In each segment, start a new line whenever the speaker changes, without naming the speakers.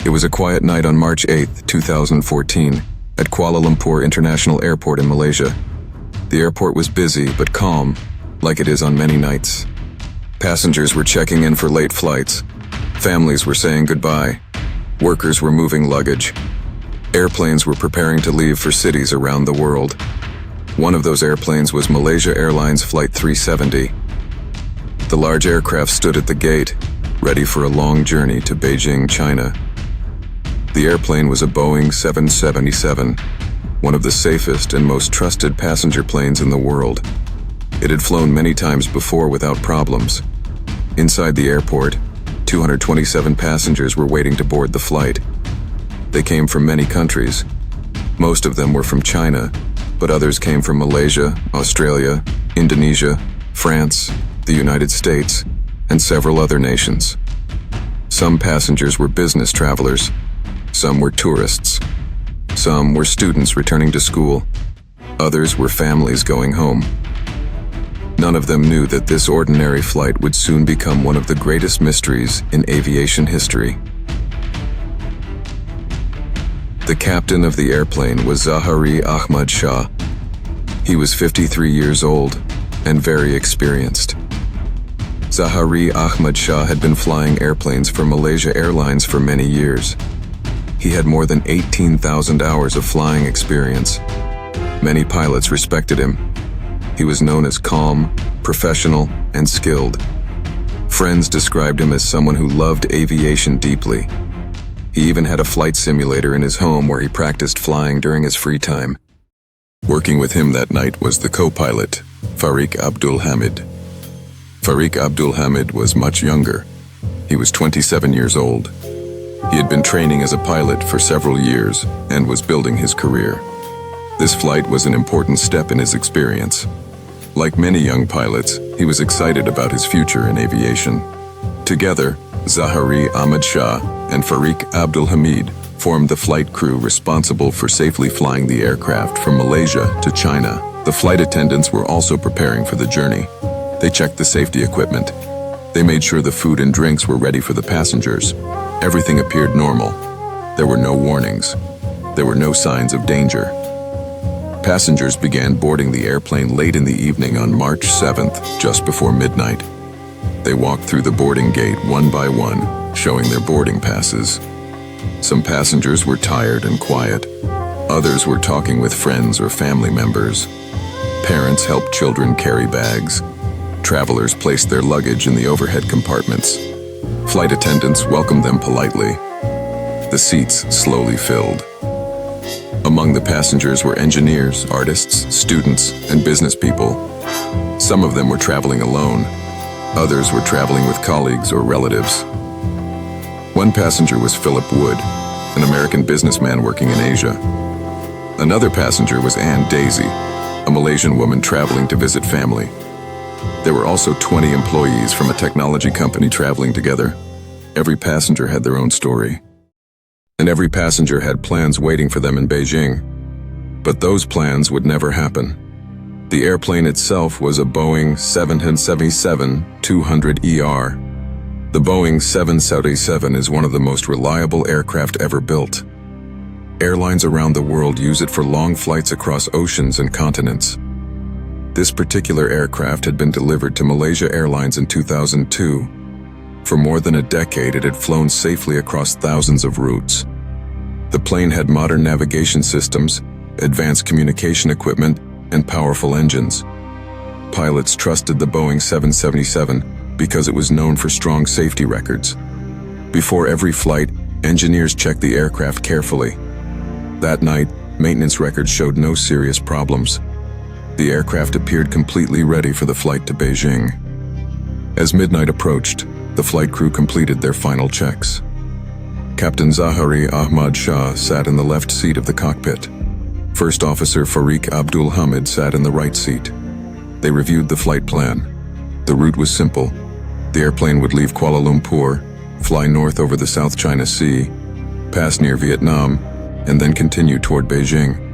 It was a quiet night on March 8, 2014, at Kuala Lumpur International Airport in Malaysia. The airport was busy but calm, like it is on many nights. Passengers were checking in for late flights. Families were saying goodbye. Workers were moving luggage. Airplanes were preparing to leave for cities around the world. One of those airplanes was Malaysia Airlines Flight 370. The large aircraft stood at the gate, ready for a long journey to Beijing, China. The airplane was a Boeing 777, one of the safest and most trusted passenger planes in the world. It had flown many times before without problems. Inside the airport, 227 passengers were waiting to board the flight. They came from many countries. Most of them were from China, but others came from Malaysia, Australia, Indonesia, France, the United States, and several other nations. Some passengers were business travelers. Some were tourists. Some were students returning to school. Others were families going home. None of them knew that this ordinary flight would soon become one of the greatest mysteries in aviation history. The captain of the airplane was Zahari Ahmad Shah. He was 53 years old and very experienced. Zahari Ahmad Shah had been flying airplanes for Malaysia Airlines for many years. He had more than 18,000 hours of flying experience. Many pilots respected him. He was known as calm, professional, and skilled. Friends described him as someone who loved aviation deeply. He even had a flight simulator in his home where he practiced flying during his free time. Working with him that night was the co-pilot, Farik Abdul Hamid. Farik Abdul Hamid was much younger. He was 27 years old. He had been training as a pilot for several years and was building his career. This flight was an important step in his experience. Like many young pilots, he was excited about his future in aviation. Together, Zahari Ahmad Shah and Farik Abdul Hamid formed the flight crew responsible for safely flying the aircraft from Malaysia to China. The flight attendants were also preparing for the journey. They checked the safety equipment. They made sure the food and drinks were ready for the passengers. Everything appeared normal. There were no warnings. There were no signs of danger. Passengers began boarding the airplane late in the evening on March 7th, just before midnight. They walked through the boarding gate one by one, showing their boarding passes. Some passengers were tired and quiet. Others were talking with friends or family members. Parents helped children carry bags. Travelers placed their luggage in the overhead compartments. Flight attendants welcomed them politely. The seats slowly filled. Among the passengers were engineers, artists, students, and business people. Some of them were traveling alone. Others were traveling with colleagues or relatives. One passenger was Philip Wood, an American businessman working in Asia. Another passenger was Ann Daisy, a Malaysian woman traveling to visit family. There were also 20 employees from a technology company traveling together. Every passenger had their own story. And every passenger had plans waiting for them in Beijing. But those plans would never happen. The airplane itself was a Boeing 777-200ER. The Boeing 777 is one of the most reliable aircraft ever built. Airlines around the world use it for long flights across oceans and continents. This particular aircraft had been delivered to Malaysia Airlines in 2002. For more than a decade, it had flown safely across thousands of routes. The plane had modern navigation systems, advanced communication equipment, and powerful engines. Pilots trusted the Boeing 777 because it was known for strong safety records. Before every flight, engineers checked the aircraft carefully. That night, maintenance records showed no serious problems. The aircraft appeared completely ready for the flight to Beijing. As midnight approached, the flight crew completed their final checks. Captain Zahari Ahmad Shah sat in the left seat of the cockpit. First Officer Farik Abdul Hamid sat in the right seat. They reviewed the flight plan. The route was simple. The airplane would leave Kuala Lumpur, fly north over the South China Sea, pass near Vietnam, and then continue toward Beijing.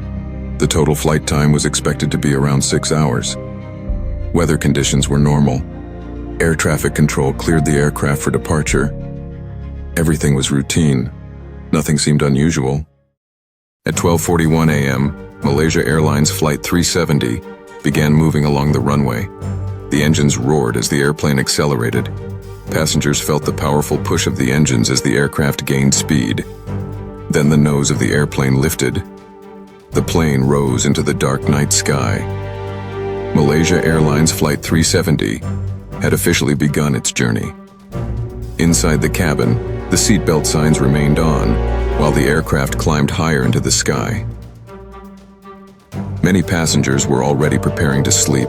The total flight time was expected to be around 6 hours. Weather conditions were normal. Air traffic control cleared the aircraft for departure. Everything was routine. Nothing seemed unusual. At 12:41 a.m., Malaysia Airlines Flight 370 began moving along the runway. The engines roared as the airplane accelerated. Passengers felt the powerful push of the engines as the aircraft gained speed. Then the nose of the airplane lifted. The plane rose into the dark night sky. Malaysia Airlines Flight 370 had officially begun its journey. Inside the cabin, the seatbelt signs remained on, while the aircraft climbed higher into the sky. Many passengers were already preparing to sleep.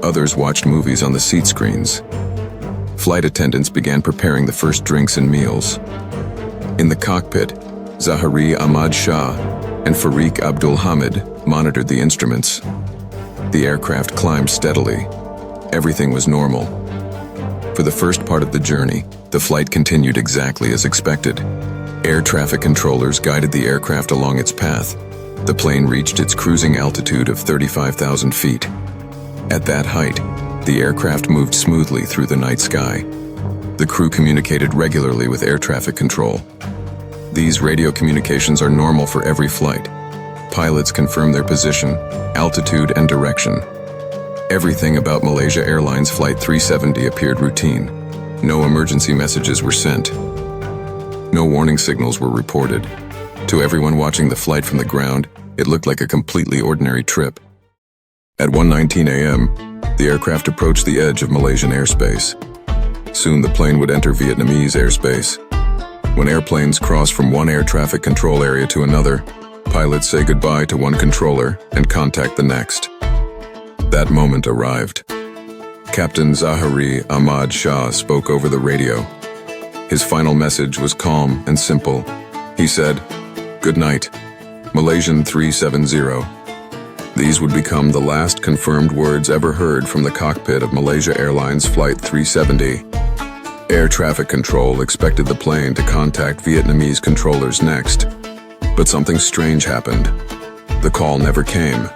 Others watched movies on the seat screens. Flight attendants began preparing the first drinks and meals. In the cockpit, Zahari Ahmad Shah and Fariq Abdul Hamid monitored the instruments. The aircraft climbed steadily. Everything was normal. For the first part of the journey, the flight continued exactly as expected. Air traffic controllers guided the aircraft along its path. The plane reached its cruising altitude of 35,000 feet. At that height, the aircraft moved smoothly through the night sky. The crew communicated regularly with air traffic control. These radio communications are normal for every flight. Pilots confirm their position, altitude, and direction. Everything about Malaysia Airlines Flight 370 appeared routine. No emergency messages were sent. No warning signals were reported. To everyone watching the flight from the ground, it looked like a completely ordinary trip. At 1:19 a.m., the aircraft approached the edge of Malaysian airspace. Soon the plane would enter Vietnamese airspace. When airplanes cross from one air traffic control area to another, pilots say goodbye to one controller and contact the next. That moment arrived. Captain Zahari Ahmad Shah spoke over the radio. His final message was calm and simple. He said, "Good night, Malaysian 370. These would become the last confirmed words ever heard from the cockpit of Malaysia Airlines Flight 370. Air traffic control expected the plane to contact Vietnamese controllers next. But something strange happened. The call never came.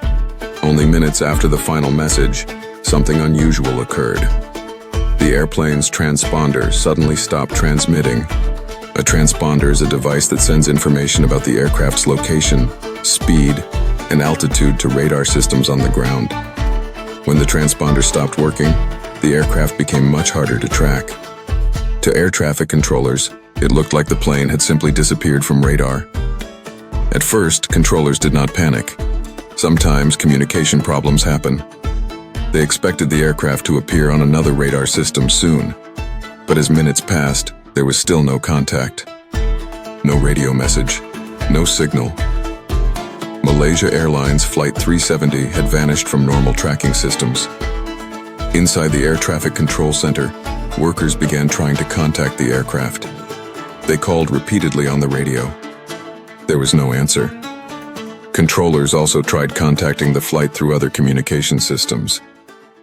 Only minutes after the final message, something unusual occurred. The airplane's transponder suddenly stopped transmitting. A transponder is a device that sends information about the aircraft's location, speed, and altitude to radar systems on the ground. When the transponder stopped working, the aircraft became much harder to track. To air traffic controllers, it looked like the plane had simply disappeared from radar. At first, controllers did not panic. Sometimes communication problems happen. They expected the aircraft to appear on another radar system soon. But as minutes passed, there was still no contact. No radio message, no signal. Malaysia Airlines Flight 370 had vanished from normal tracking systems. Inside the air traffic control center, workers began trying to contact the aircraft. They called repeatedly on the radio. There was no answer. Controllers also tried contacting the flight through other communication systems.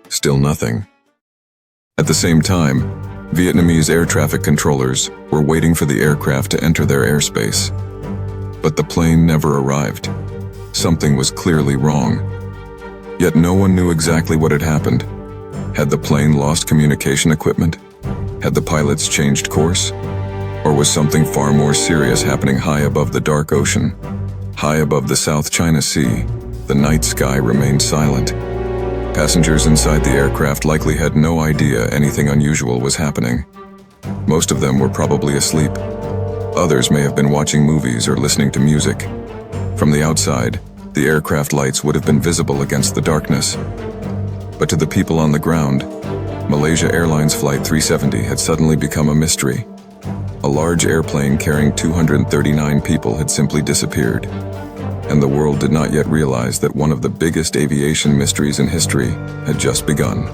Still nothing. At the same time, Vietnamese air traffic controllers were waiting for the aircraft to enter their airspace. But the plane never arrived. Something was clearly wrong. Yet no one knew exactly what had happened. Had the plane lost communication equipment? Had the pilots changed course? Or was something far more serious happening high above the dark ocean? High above the South China Sea, the night sky remained silent. Passengers inside the aircraft likely had no idea anything unusual was happening. Most of them were probably asleep. Others may have been watching movies or listening to music. From the outside, the aircraft lights would have been visible against the darkness. But to the people on the ground, Malaysia Airlines Flight 370 had suddenly become a mystery. A large airplane carrying 239 people had simply disappeared. And the world did not yet realize that one of the biggest aviation mysteries in history had just begun.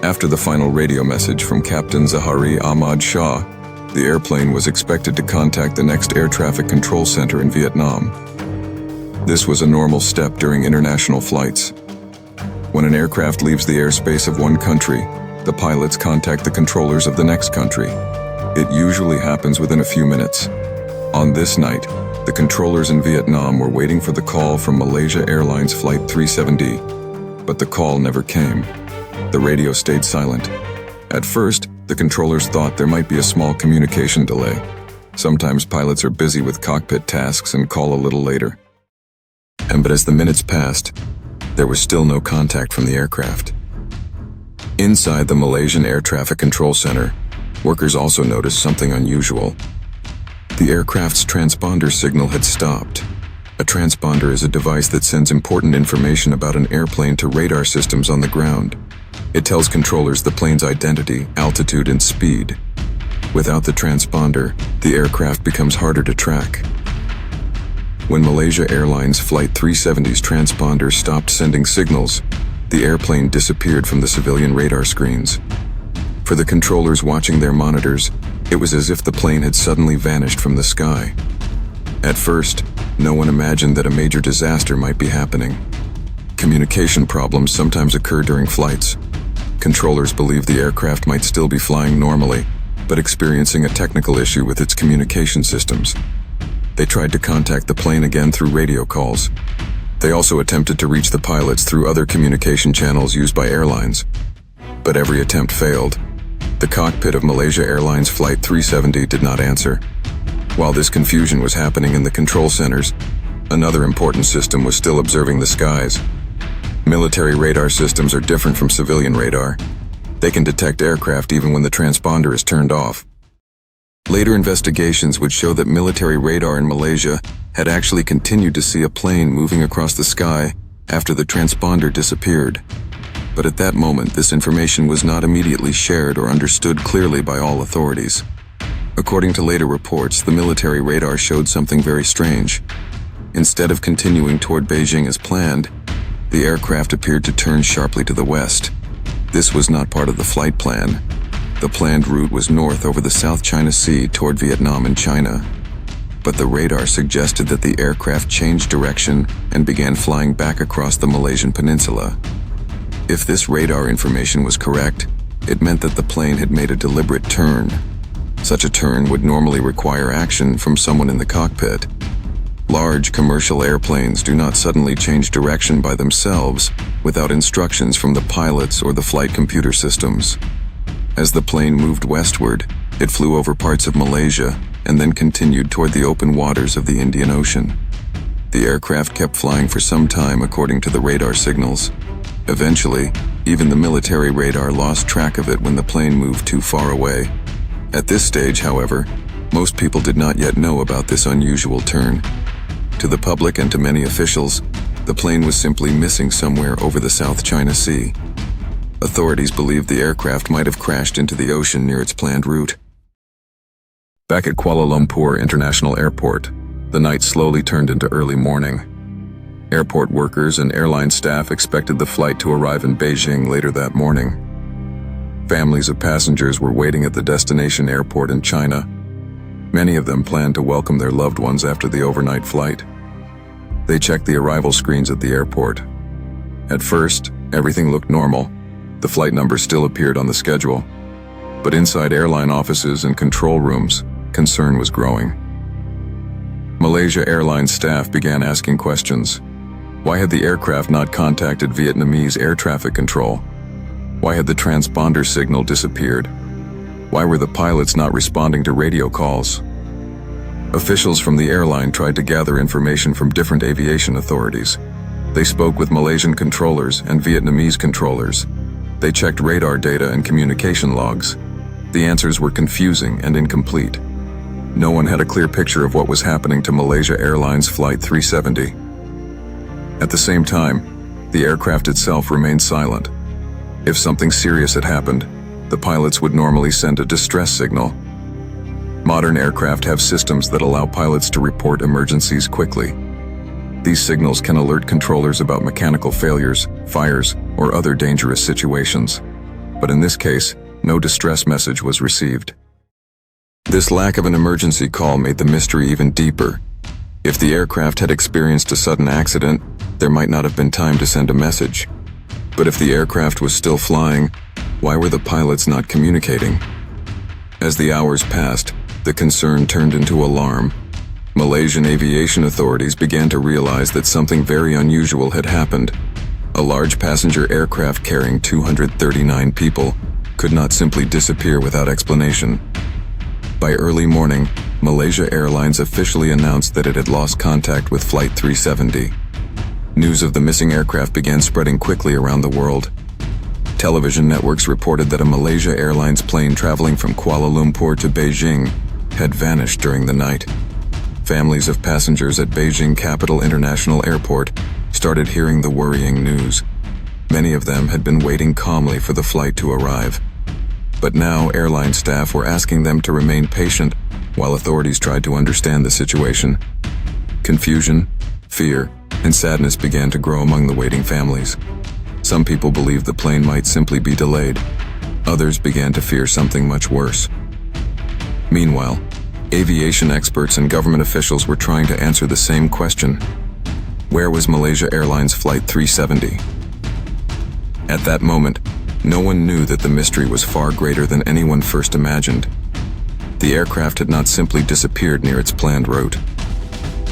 After the final radio message from Captain Zahari Ahmad Shah, the airplane was expected to contact the next air traffic control center in Vietnam. This was a normal step during international flights. When an aircraft leaves the airspace of one country, the pilots contact the controllers of the next country. It usually happens within a few minutes. On this night, the controllers in Vietnam were waiting for the call from Malaysia Airlines Flight 370, but the call never came. The radio stayed silent. At first, the controllers thought there might be a small communication delay. Sometimes pilots are busy with cockpit tasks and call a little later. But as the minutes passed, there was still no contact from the aircraft. Inside the Malaysian Air Traffic Control Center, workers also noticed something unusual. The aircraft's transponder signal had stopped. A transponder is a device that sends important information about an airplane to radar systems on the ground. It tells controllers the plane's identity, altitude, and speed. Without the transponder, the aircraft becomes harder to track. When Malaysia Airlines Flight 370's transponder stopped sending signals, the airplane disappeared from the civilian radar screens. For the controllers watching their monitors, it was as if the plane had suddenly vanished from the sky. At first, no one imagined that a major disaster might be happening. Communication problems sometimes occur during flights. Controllers believed the aircraft might still be flying normally, but experiencing a technical issue with its communication systems. They tried to contact the plane again through radio calls. They also attempted to reach the pilots through other communication channels used by airlines. But every attempt failed. The cockpit of Malaysia Airlines Flight 370 did not answer. While this confusion was happening in the control centers, another important system was still observing the skies. Military radar systems are different from civilian radar. They can detect aircraft even when the transponder is turned off. Later investigations would show that military radar in Malaysia had actually continued to see a plane moving across the sky after the transponder disappeared. But at that moment, this information was not immediately shared or understood clearly by all authorities. According to later reports, the military radar showed something very strange. Instead of continuing toward Beijing as planned, the aircraft appeared to turn sharply to the west. This was not part of the flight plan. The planned route was north over the South China Sea toward Vietnam and China. But the radar suggested that the aircraft changed direction and began flying back across the Malaysian peninsula. If this radar information was correct, it meant that the plane had made a deliberate turn. Such a turn would normally require action from someone in the cockpit. Large commercial airplanes do not suddenly change direction by themselves without instructions from the pilots or the flight computer systems. As the plane moved westward, it flew over parts of Malaysia and then continued toward the open waters of the Indian Ocean. The aircraft kept flying for some time according to the radar signals. Eventually, even the military radar lost track of it when the plane moved too far away. At this stage, however, most people did not yet know about this unusual turn. To the public and to many officials, the plane was simply missing somewhere over the South China Sea. Authorities believed the aircraft might have crashed into the ocean near its planned route. Back at Kuala Lumpur International Airport, the night slowly turned into early morning. Airport workers and airline staff expected the flight to arrive in Beijing later that morning. Families of passengers were waiting at the destination airport in China. Many of them planned to welcome their loved ones after the overnight flight. They checked the arrival screens at the airport. At first, everything looked normal. The flight number still appeared on the schedule. But inside airline offices and control rooms, concern was growing. Malaysia Airlines staff began asking questions. Why had the aircraft not contacted Vietnamese air traffic control? Why had the transponder signal disappeared? Why were the pilots not responding to radio calls? Officials from the airline tried to gather information from different aviation authorities. They spoke with Malaysian controllers and Vietnamese controllers. They checked radar data and communication logs. The answers were confusing and incomplete. No one had a clear picture of what was happening to Malaysia Airlines Flight 370. At the same time, the aircraft itself remained silent. If something serious had happened, the pilots would normally send a distress signal. Modern aircraft have systems that allow pilots to report emergencies quickly. These signals can alert controllers about mechanical failures, fires, or other dangerous situations. But in this case, no distress message was received. This lack of an emergency call made the mystery even deeper. If the aircraft had experienced a sudden accident, there might not have been time to send a message. But if the aircraft was still flying, why were the pilots not communicating? As the hours passed, the concern turned into alarm. Malaysian aviation authorities began to realize that something very unusual had happened. A large passenger aircraft carrying 239 people could not simply disappear without explanation. By early morning, Malaysia Airlines officially announced that it had lost contact with Flight 370. News of the missing aircraft began spreading quickly around the world. Television networks reported that a Malaysia Airlines plane traveling from Kuala Lumpur to Beijing had vanished during the night. Families of passengers at Beijing Capital International Airport started hearing the worrying news. Many of them had been waiting calmly for the flight to arrive. But now airline staff were asking them to remain patient while authorities tried to understand the situation. Confusion, fear, and sadness began to grow among the waiting families. Some people believed the plane might simply be delayed. Others began to fear something much worse. Meanwhile, aviation experts and government officials were trying to answer the same question. Where was Malaysia Airlines Flight 370? At that moment, no one knew that the mystery was far greater than anyone first imagined. The aircraft had not simply disappeared near its planned route.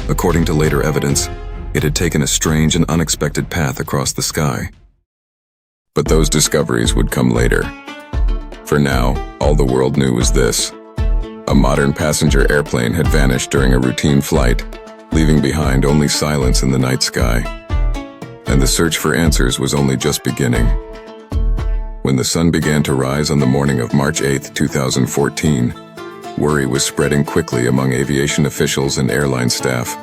According to later evidence, it had taken a strange and unexpected path across the sky. But those discoveries would come later. For now, all the world knew was this. A modern passenger airplane had vanished during a routine flight, leaving behind only silence in the night sky. And the search for answers was only just beginning. When the sun began to rise on the morning of March 8, 2014, worry was spreading quickly among aviation officials and airline staff.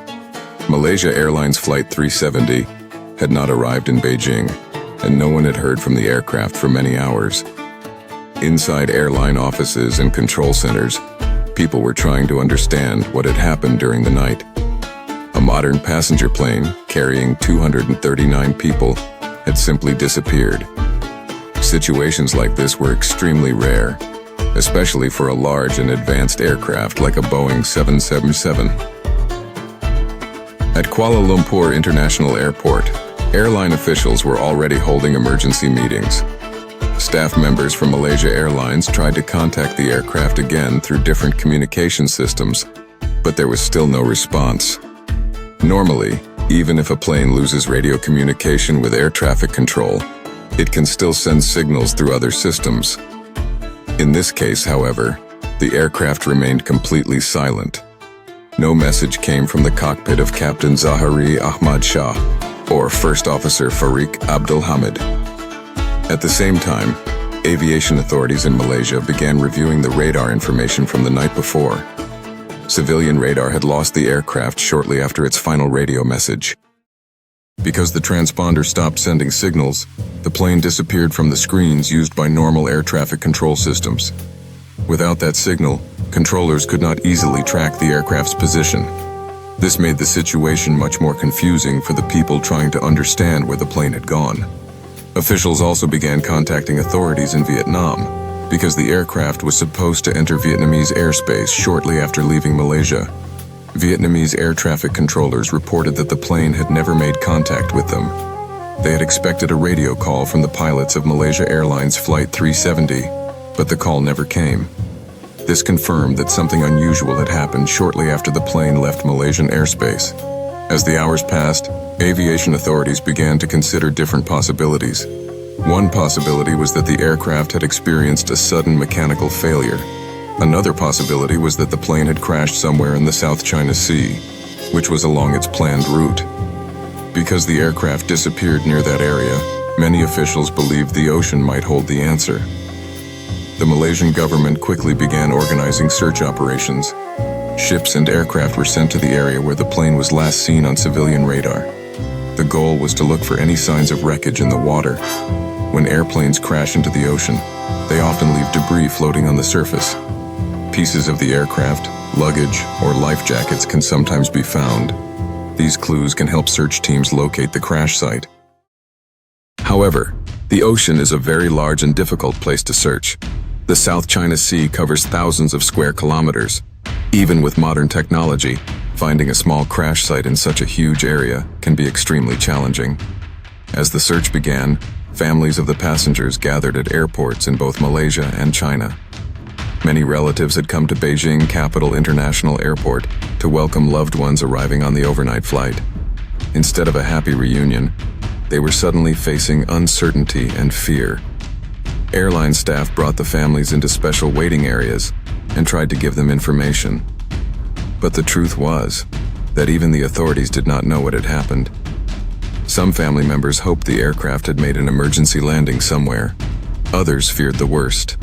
Malaysia Airlines Flight 370 had not arrived in Beijing, and no one had heard from the aircraft for many hours. Inside airline offices and control centers, people were trying to understand what had happened during the night. A modern passenger plane carrying 239 people had simply disappeared. Situations like this were extremely rare, especially for a large and advanced aircraft like a Boeing 777. At Kuala Lumpur International Airport, airline officials were already holding emergency meetings. Staff members from Malaysia Airlines tried to contact the aircraft again through different communication systems, but there was still no response. Normally, even if a plane loses radio communication with air traffic control, it can still send signals through other systems. In this case, however, the aircraft remained completely silent. No message came from the cockpit of Captain Zahari Ahmad Shah or First Officer Fariq Abdul Hamid. At the same time, aviation authorities in Malaysia began reviewing the radar information from the night before. Civilian radar had lost the aircraft shortly after its final radio message. Because the transponder stopped sending signals, the plane disappeared from the screens used by normal air traffic control systems. Without that signal, controllers could not easily track the aircraft's position. This made the situation much more confusing for the people trying to understand where the plane had gone. Officials also began contacting authorities in Vietnam because the aircraft was supposed to enter Vietnamese airspace shortly after leaving Malaysia. Vietnamese air traffic controllers reported that the plane had never made contact with them. They had expected a radio call from the pilots of Malaysia Airlines Flight 370, but the call never came. This confirmed that something unusual had happened shortly after the plane left Malaysian airspace. As the hours passed, aviation authorities began to consider different possibilities. One possibility was that the aircraft had experienced a sudden mechanical failure. Another possibility was that the plane had crashed somewhere in the South China Sea, which was along its planned route. Because the aircraft disappeared near that area, many officials believed the ocean might hold the answer. The Malaysian government quickly began organizing search operations. Ships and aircraft were sent to the area where the plane was last seen on civilian radar. The goal was to look for any signs of wreckage in the water. When airplanes crash into the ocean, they often leave debris floating on the surface. Pieces of the aircraft, luggage, or life jackets can sometimes be found. These clues can help search teams locate the crash site. However, the ocean is a very large and difficult place to search. The South China Sea covers thousands of square kilometers. Even with modern technology, finding a small crash site in such a huge area can be extremely challenging. As the search began, families of the passengers gathered at airports in both Malaysia and China. Many relatives had come to Beijing Capital International Airport to welcome loved ones arriving on the overnight flight. Instead of a happy reunion, they were suddenly facing uncertainty and fear. Airline staff brought the families into special waiting areas and tried to give them information. But the truth was that even the authorities did not know what had happened. Some family members hoped the aircraft had made an emergency landing somewhere. Others feared the worst.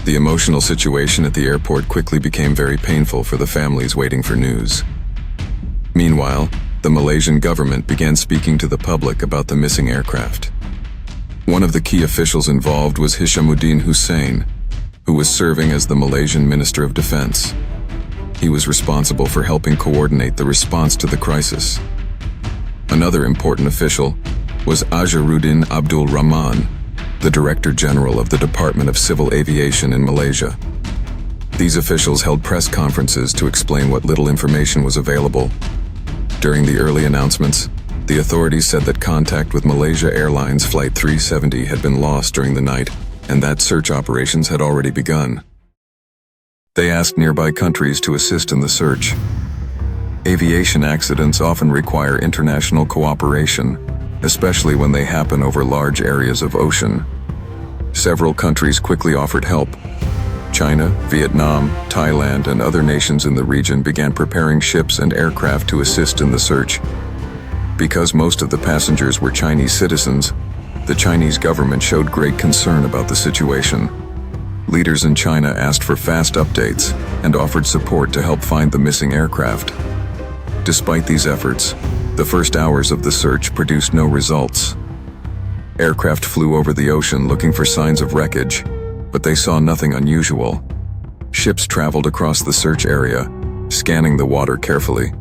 The emotional situation at the airport quickly became very painful for the families waiting for news. Meanwhile, the Malaysian government began speaking to the public about the missing aircraft. One of the key officials involved was Hishamuddin Hussein, who was serving as the Malaysian Minister of Defense. He was responsible for helping coordinate the response to the crisis. Another important official was Azharuddin Abdul Rahman, the Director General of the Department of Civil Aviation in Malaysia. These officials held press conferences to explain what little information was available. During the early announcements, the authorities said that contact with Malaysia Airlines Flight 370 had been lost during the night and that search operations had already begun. They asked nearby countries to assist in the search. Aviation accidents often require international cooperation, especially when they happen over large areas of ocean. Several countries quickly offered help. China, Vietnam, Thailand, and other nations in the region began preparing ships and aircraft to assist in the search. Because most of the passengers were Chinese citizens, the Chinese government showed great concern about the situation. Leaders in China asked for fast updates and offered support to help find the missing aircraft. Despite these efforts, the first hours of the search produced no results. Aircraft flew over the ocean looking for signs of wreckage, but they saw nothing unusual. Ships traveled across the search area, scanning the water carefully.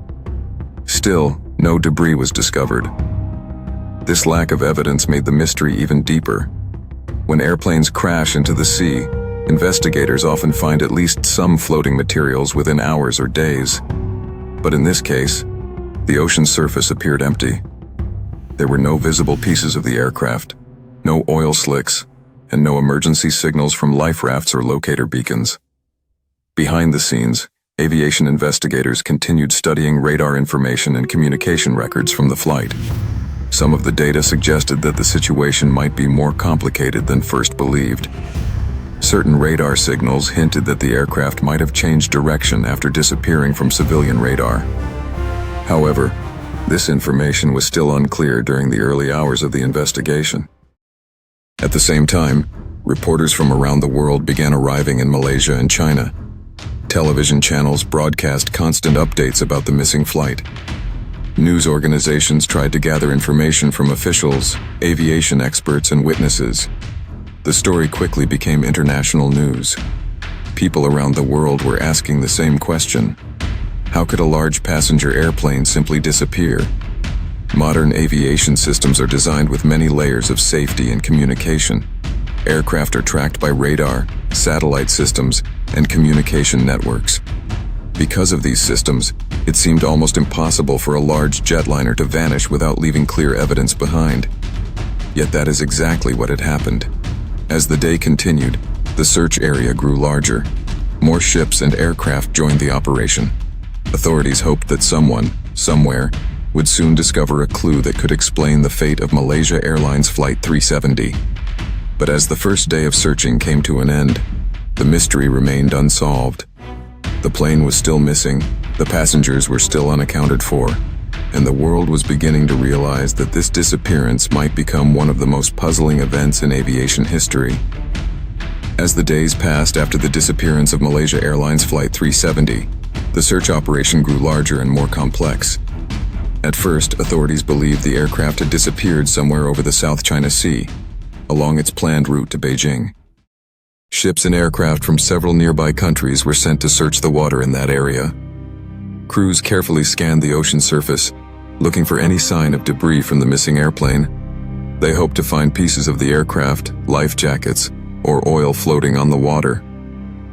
Still, no debris was discovered. This lack of evidence made the mystery even deeper. When airplanes crash into the sea, investigators often find at least some floating materials within hours or days. But in this case, the ocean surface appeared empty. There were no visible pieces of the aircraft, no oil slicks, and no emergency signals from life rafts or locator beacons. Behind the scenes, aviation investigators continued studying radar information and communication records from the flight. Some of the data suggested that the situation might be more complicated than first believed. Certain radar signals hinted that the aircraft might have changed direction after disappearing from civilian radar. However, this information was still unclear during the early hours of the investigation. At the same time, reporters from around the world began arriving in Malaysia and China. Television channels broadcast constant updates about the missing flight. News organizations tried to gather information from officials, aviation experts, and witnesses. The story quickly became international news. People around the world were asking the same question: how could a large passenger airplane simply disappear? Modern aviation systems are designed with many layers of safety and communication. Aircraft are tracked by radar, satellite systems, and communication networks. Because of these systems, it seemed almost impossible for a large jetliner to vanish without leaving clear evidence behind. Yet that is exactly what had happened. As the day continued, the search area grew larger. More ships and aircraft joined the operation. Authorities hoped that someone, somewhere, would soon discover a clue that could explain the fate of Malaysia Airlines Flight 370. But as the first day of searching came to an end, the mystery remained unsolved. The plane was still missing, the passengers were still unaccounted for, and the world was beginning to realize that this disappearance might become one of the most puzzling events in aviation history. As the days passed after the disappearance of Malaysia Airlines Flight 370, the search operation grew larger and more complex. At first, authorities believed the aircraft had disappeared somewhere over the South China Sea, along its planned route to Beijing. Ships and aircraft from several nearby countries were sent to search the water in that area. Crews carefully scanned the ocean surface, looking for any sign of debris from the missing airplane. They hoped to find pieces of the aircraft, life jackets, or oil floating on the water.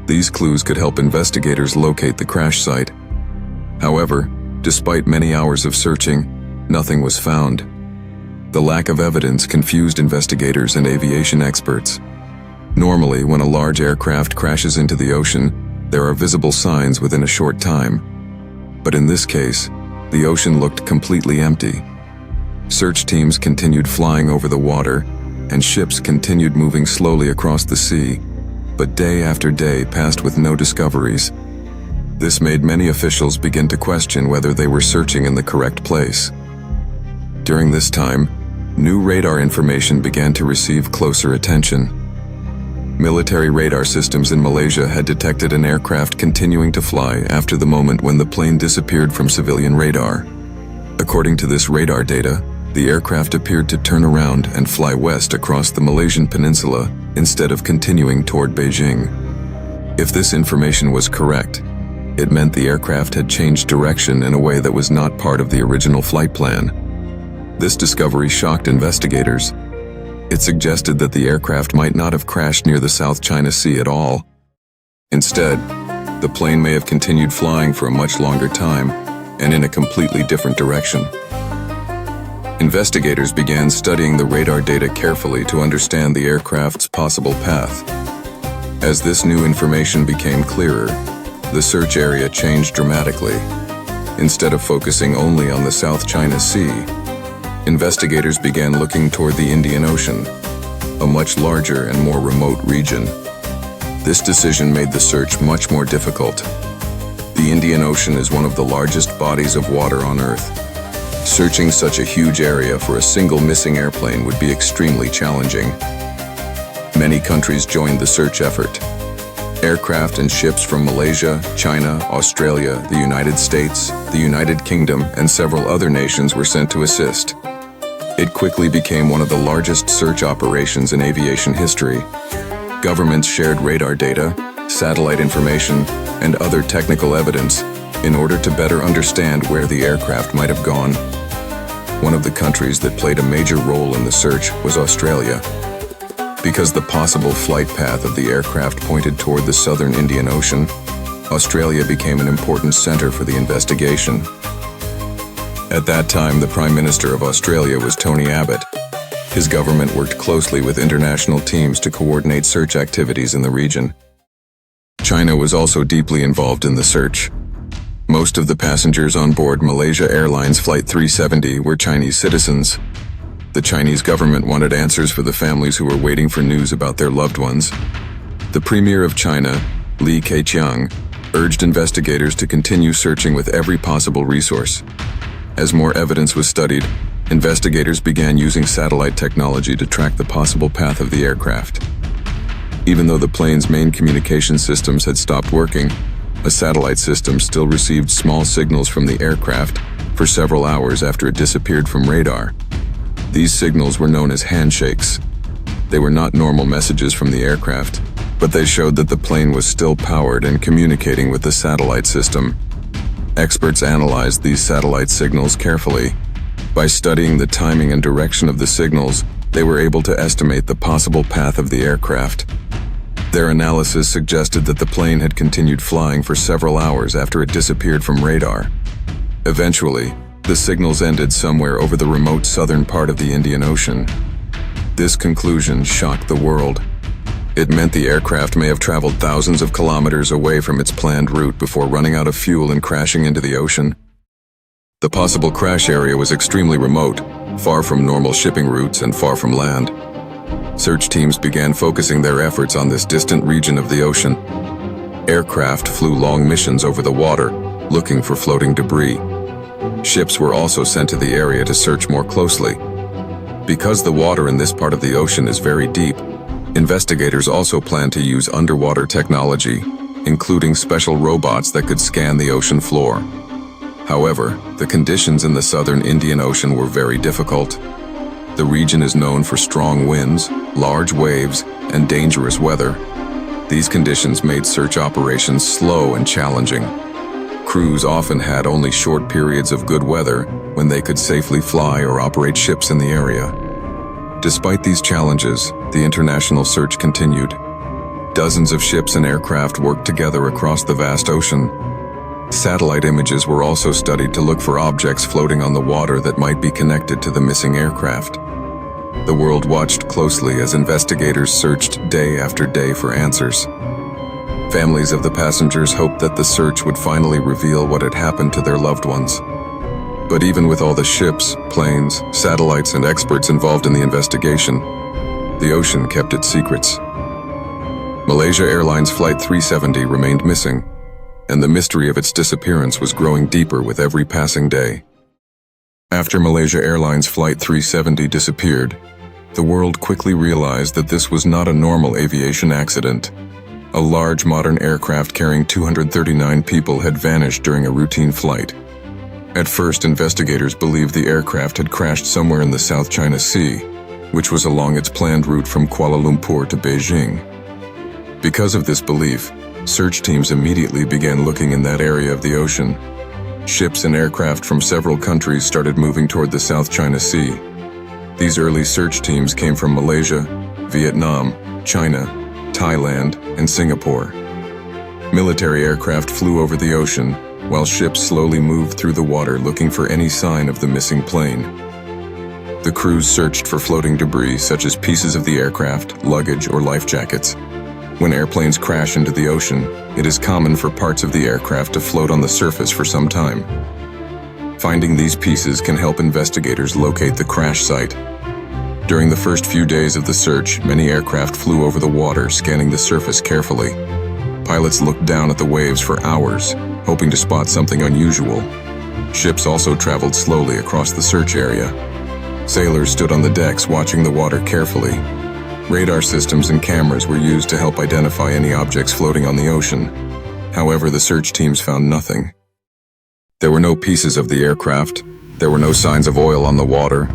These clues could help investigators locate the crash site. However, despite many hours of searching, nothing was found. The lack of evidence confused investigators and aviation experts. Normally, when a large aircraft crashes into the ocean, there are visible signs within a short time. But in this case, the ocean looked completely empty. Search teams continued flying over the water, and ships continued moving slowly across the sea, but day after day passed with no discoveries. This made many officials begin to question whether they were searching in the correct place. During this time, new radar information began to receive closer attention. Military radar systems in Malaysia had detected an aircraft continuing to fly after the moment when the plane disappeared from civilian radar. According to this radar data, the aircraft appeared to turn around and fly west across the Malaysian peninsula instead of continuing toward Beijing. If this information was correct, it meant the aircraft had changed direction in a way that was not part of the original flight plan. This discovery shocked investigators. It suggested that the aircraft might not have crashed near the South China Sea at all. Instead, the plane may have continued flying for a much longer time and in a completely different direction. Investigators began studying the radar data carefully to understand the aircraft's possible path. As this new information became clearer, the search area changed dramatically. Instead of focusing only on the South China Sea, investigators began looking toward the Indian Ocean, a much larger and more remote region. This decision made the search much more difficult. The Indian Ocean is one of the largest bodies of water on Earth. Searching such a huge area for a single missing airplane would be extremely challenging. Many countries joined the search effort. Aircraft and ships from Malaysia, China, Australia, the United States, the United Kingdom, and several other nations were sent to assist. It quickly became one of the largest search operations in aviation history. Governments shared radar data, satellite information, and other technical evidence in order to better understand where the aircraft might have gone. One of the countries that played a major role in the search was Australia. Because the possible flight path of the aircraft pointed toward the southern Indian Ocean, Australia became an important center for the investigation. At that time, the Prime Minister of Australia was Tony Abbott. His government worked closely with international teams to coordinate search activities in the region. China was also deeply involved in the search. Most of the passengers on board Malaysia Airlines Flight 370 were Chinese citizens. The Chinese government wanted answers for the families who were waiting for news about their loved ones. The Premier of China, Li Keqiang, urged investigators to continue searching with every possible resource. As more evidence was studied, investigators began using satellite technology to track the possible path of the aircraft. Even though the plane's main communication systems had stopped working, a satellite system still received small signals from the aircraft for several hours after it disappeared from radar. These signals were known as handshakes. They were not normal messages from the aircraft, but they showed that the plane was still powered and communicating with the satellite system. Experts analyzed these satellite signals carefully. By studying the timing and direction of the signals, they were able to estimate the possible path of the aircraft. Their analysis suggested that the plane had continued flying for several hours after it disappeared from radar. Eventually, the signals ended somewhere over the remote southern part of the Indian Ocean. This conclusion shocked the world. It meant the aircraft may have traveled thousands of kilometers away from its planned route before running out of fuel and crashing into the ocean. The possible crash area was extremely remote, far from normal shipping routes and far from land. Search teams began focusing their efforts on this distant region of the ocean. Aircraft flew long missions over the water, looking for floating debris. Ships were also sent to the area to search more closely. Because the water in this part of the ocean is very deep, investigators also plan to use underwater technology, including special robots that could scan the ocean floor. However, the conditions in the southern Indian Ocean were very difficult. The region is known for strong winds, large waves, and dangerous weather. These conditions made search operations slow and challenging. Crews often had only short periods of good weather when they could safely fly or operate ships in the area. Despite these challenges, the international search continued. Dozens of ships and aircraft worked together across the vast ocean. Satellite images were also studied to look for objects floating on the water that might be connected to the missing aircraft. The world watched closely as investigators searched day after day for answers. Families of the passengers hoped that the search would finally reveal what had happened to their loved ones. But even with all the ships, planes, satellites, and experts involved in the investigation, the ocean kept its secrets. Malaysia Airlines Flight 370 remained missing, and the mystery of its disappearance was growing deeper with every passing day. After Malaysia Airlines Flight 370 disappeared, the world quickly realized that this was not a normal aviation accident. A large modern aircraft carrying 239 people had vanished during a routine flight. At first, investigators believed the aircraft had crashed somewhere in the South China Sea, which was along its planned route from Kuala Lumpur to Beijing. Because of this belief, search teams immediately began looking in that area of the ocean. Ships and aircraft from several countries started moving toward the South China Sea. These early search teams came from Malaysia, Vietnam, China, Thailand, and Singapore. Military aircraft flew over the ocean, while ships slowly moved through the water looking for any sign of the missing plane. The crews searched for floating debris such as pieces of the aircraft, luggage, or life jackets. When airplanes crash into the ocean, it is common for parts of the aircraft to float on the surface for some time. Finding these pieces can help investigators locate the crash site. During the first few days of the search, many aircraft flew over the water, scanning the surface carefully. Pilots looked down at the waves for hours, hoping to spot something unusual. Ships also traveled slowly across the search area. Sailors stood on the decks watching the water carefully. Radar systems and cameras were used to help identify any objects floating on the ocean. However, the search teams found nothing. There were no pieces of the aircraft. There were no signs of oil on the water.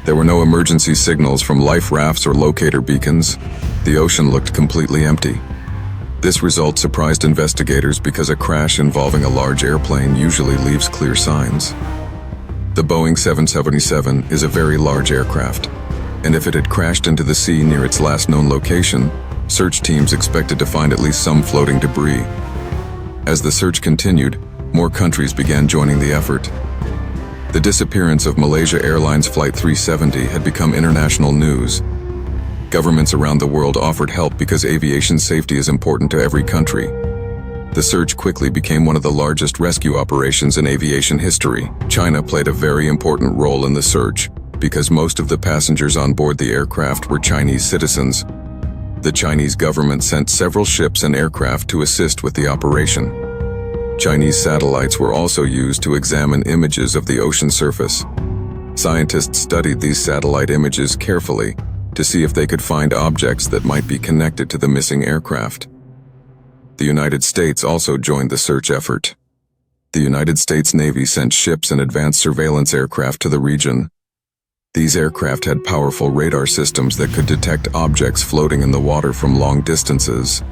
There were no emergency signals from life rafts or locator beacons. The ocean looked completely empty. This result surprised investigators because a crash involving a large airplane usually leaves clear signs. The Boeing 777 is a very large aircraft, and if it had crashed into the sea near its last known location, search teams expected to find at least some floating debris. As the search continued, more countries began joining the effort. The disappearance of Malaysia Airlines Flight 370 had become international news. Governments around the world offered help because aviation safety is important to every country. The search quickly became one of the largest rescue operations in aviation history. China played a very important role in the search because most of the passengers on board the aircraft were Chinese citizens. The Chinese government sent several ships and aircraft to assist with the operation. Chinese satellites were also used to examine images of the ocean surface. Scientists studied these satellite images carefully to see if they could find objects that might be connected to the missing aircraft. The United States also joined the search effort. The United States Navy sent ships and advanced surveillance aircraft to the region. These aircraft had powerful radar systems that could detect objects floating in the water from long distances.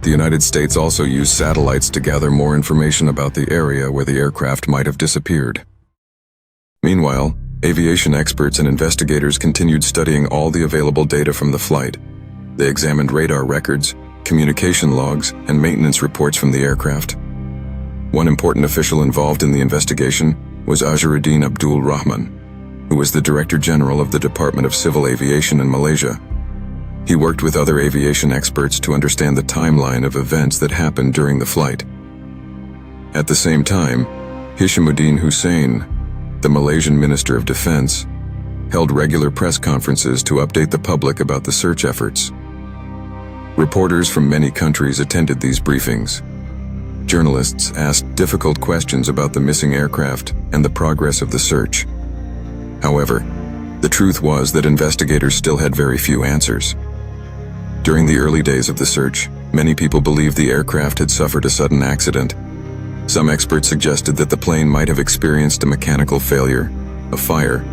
The United States also used satellites to gather more information about the area where the aircraft might have disappeared. Meanwhile, aviation experts and investigators continued studying all the available data from the flight. They examined radar records, communication logs, and maintenance reports from the aircraft. One important official involved in the investigation was Azharuddin Abdul Rahman, who was the Director General of the Department of Civil Aviation in Malaysia. He worked with other aviation experts to understand the timeline of events that happened during the flight. At the same time, Hishamuddin Hussein, the Malaysian Minister of Defense, held regular press conferences to update the public about the search efforts. Reporters from many countries attended these briefings. Journalists asked difficult questions about the missing aircraft and the progress of the search. However, the truth was that investigators still had very few answers. During the early days of the search, many people believed the aircraft had suffered a sudden accident. Some experts suggested that the plane might have experienced a mechanical failure, a fire,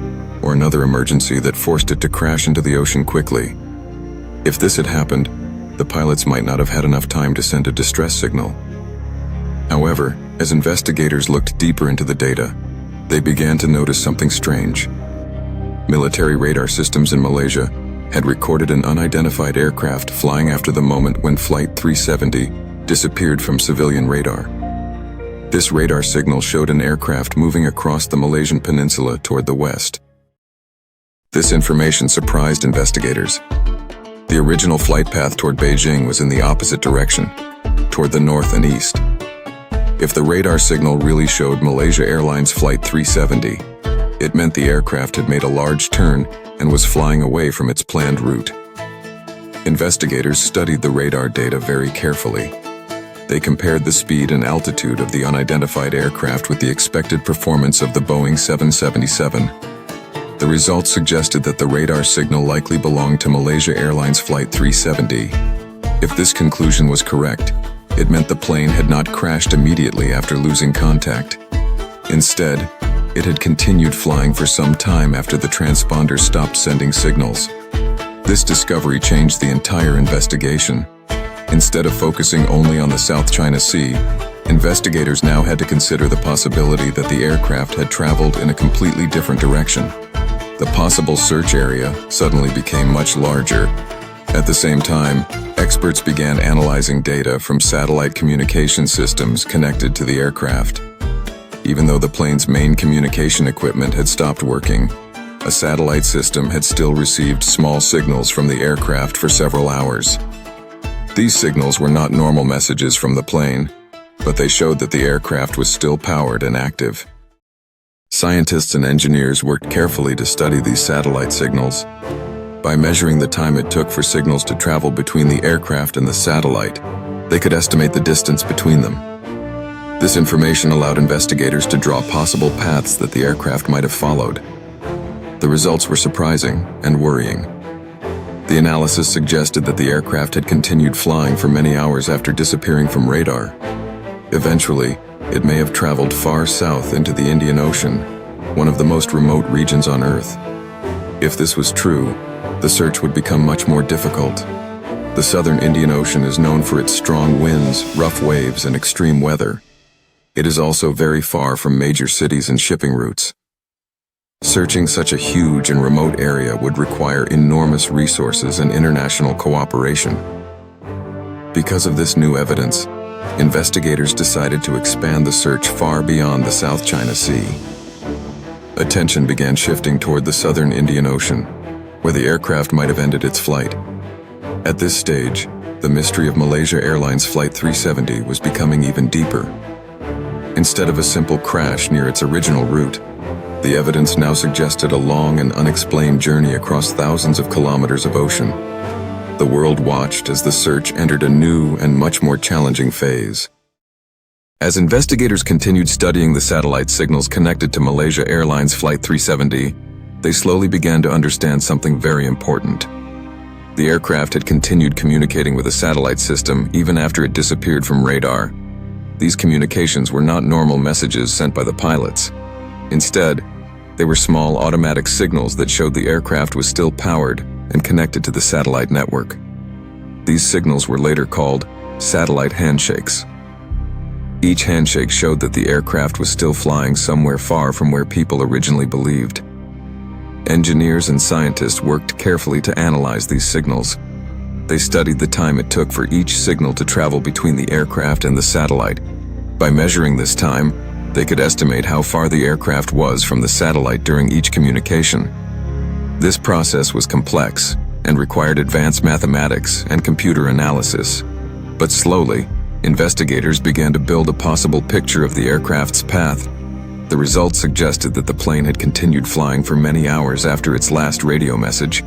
or another emergency that forced it to crash into the ocean quickly. If this had happened, the pilots might not have had enough time to send a distress signal. However, as investigators looked deeper into the data, they began to notice something strange. Military radar systems in Malaysia had recorded an unidentified aircraft flying after the moment when Flight 370 disappeared from civilian radar. This radar signal showed an aircraft moving across the Malaysian peninsula toward the west. This information surprised investigators. The original flight path toward Beijing was in the opposite direction, toward the north and east. If the radar signal really showed Malaysia Airlines Flight 370, it meant the aircraft had made a large turn and was flying away from its planned route. Investigators studied the radar data very carefully. They compared the speed and altitude of the unidentified aircraft with the expected performance of the Boeing 777. The results suggested that the radar signal likely belonged to Malaysia Airlines Flight 370. If this conclusion was correct, it meant the plane had not crashed immediately after losing contact. Instead, it had continued flying for some time after the transponder stopped sending signals. This discovery changed the entire investigation. Instead of focusing only on the South China Sea, investigators now had to consider the possibility that the aircraft had traveled in a completely different direction. The possible search area suddenly became much larger. At the same time, experts began analyzing data from satellite communication systems connected to the aircraft. Even though the plane's main communication equipment had stopped working, a satellite system had still received small signals from the aircraft for several hours. These signals were not normal messages from the plane, but they showed that the aircraft was still powered and active. Scientists and engineers worked carefully to study these satellite signals. By measuring the time it took for signals to travel between the aircraft and the satellite, they could estimate the distance between them. This information allowed investigators to draw possible paths that the aircraft might have followed. The results were surprising and worrying. The analysis suggested that the aircraft had continued flying for many hours after disappearing from radar. Eventually, it may have traveled far south into the Indian Ocean, one of the most remote regions on Earth. If this was true, the search would become much more difficult. The southern Indian Ocean is known for its strong winds, rough waves, and extreme weather. It is also very far from major cities and shipping routes. Searching such a huge and remote area would require enormous resources and international cooperation. Because of this new evidence, investigators decided to expand the search far beyond the South China Sea. Attention began shifting toward the southern Indian Ocean, where the aircraft might have ended its flight. At this stage, the mystery of Malaysia Airlines Flight 370 was becoming even deeper. Instead of a simple crash near its original route, the evidence now suggested a long and unexplained journey across thousands of kilometers of ocean. The world watched as the search entered a new and much more challenging phase. As investigators continued studying the satellite signals connected to Malaysia Airlines Flight 370, they slowly began to understand something very important. The aircraft had continued communicating with a satellite system even after it disappeared from radar. These communications were not normal messages sent by the pilots. Instead, they were small automatic signals that showed the aircraft was still powered and connected to the satellite network. These signals were later called satellite handshakes. Each handshake showed that the aircraft was still flying somewhere far from where people originally believed. Engineers and scientists worked carefully to analyze these signals. They studied the time it took for each signal to travel between the aircraft and the satellite. By measuring this time, they could estimate how far the aircraft was from the satellite during each communication. This process was complex and required advanced mathematics and computer analysis. But slowly, investigators began to build a possible picture of the aircraft's path. The results suggested that the plane had continued flying for many hours after its last radio message.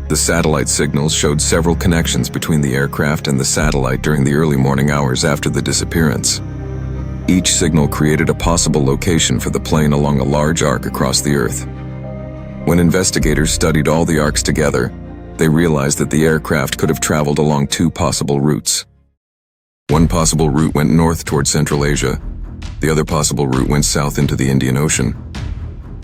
The satellite signals showed several connections between the aircraft and the satellite during the early morning hours after the disappearance. Each signal created a possible location for the plane along a large arc across the Earth. When investigators studied all the arcs together, they realized that the aircraft could have traveled along two possible routes. One possible route went north toward Central Asia. The other possible route went south into the Indian Ocean.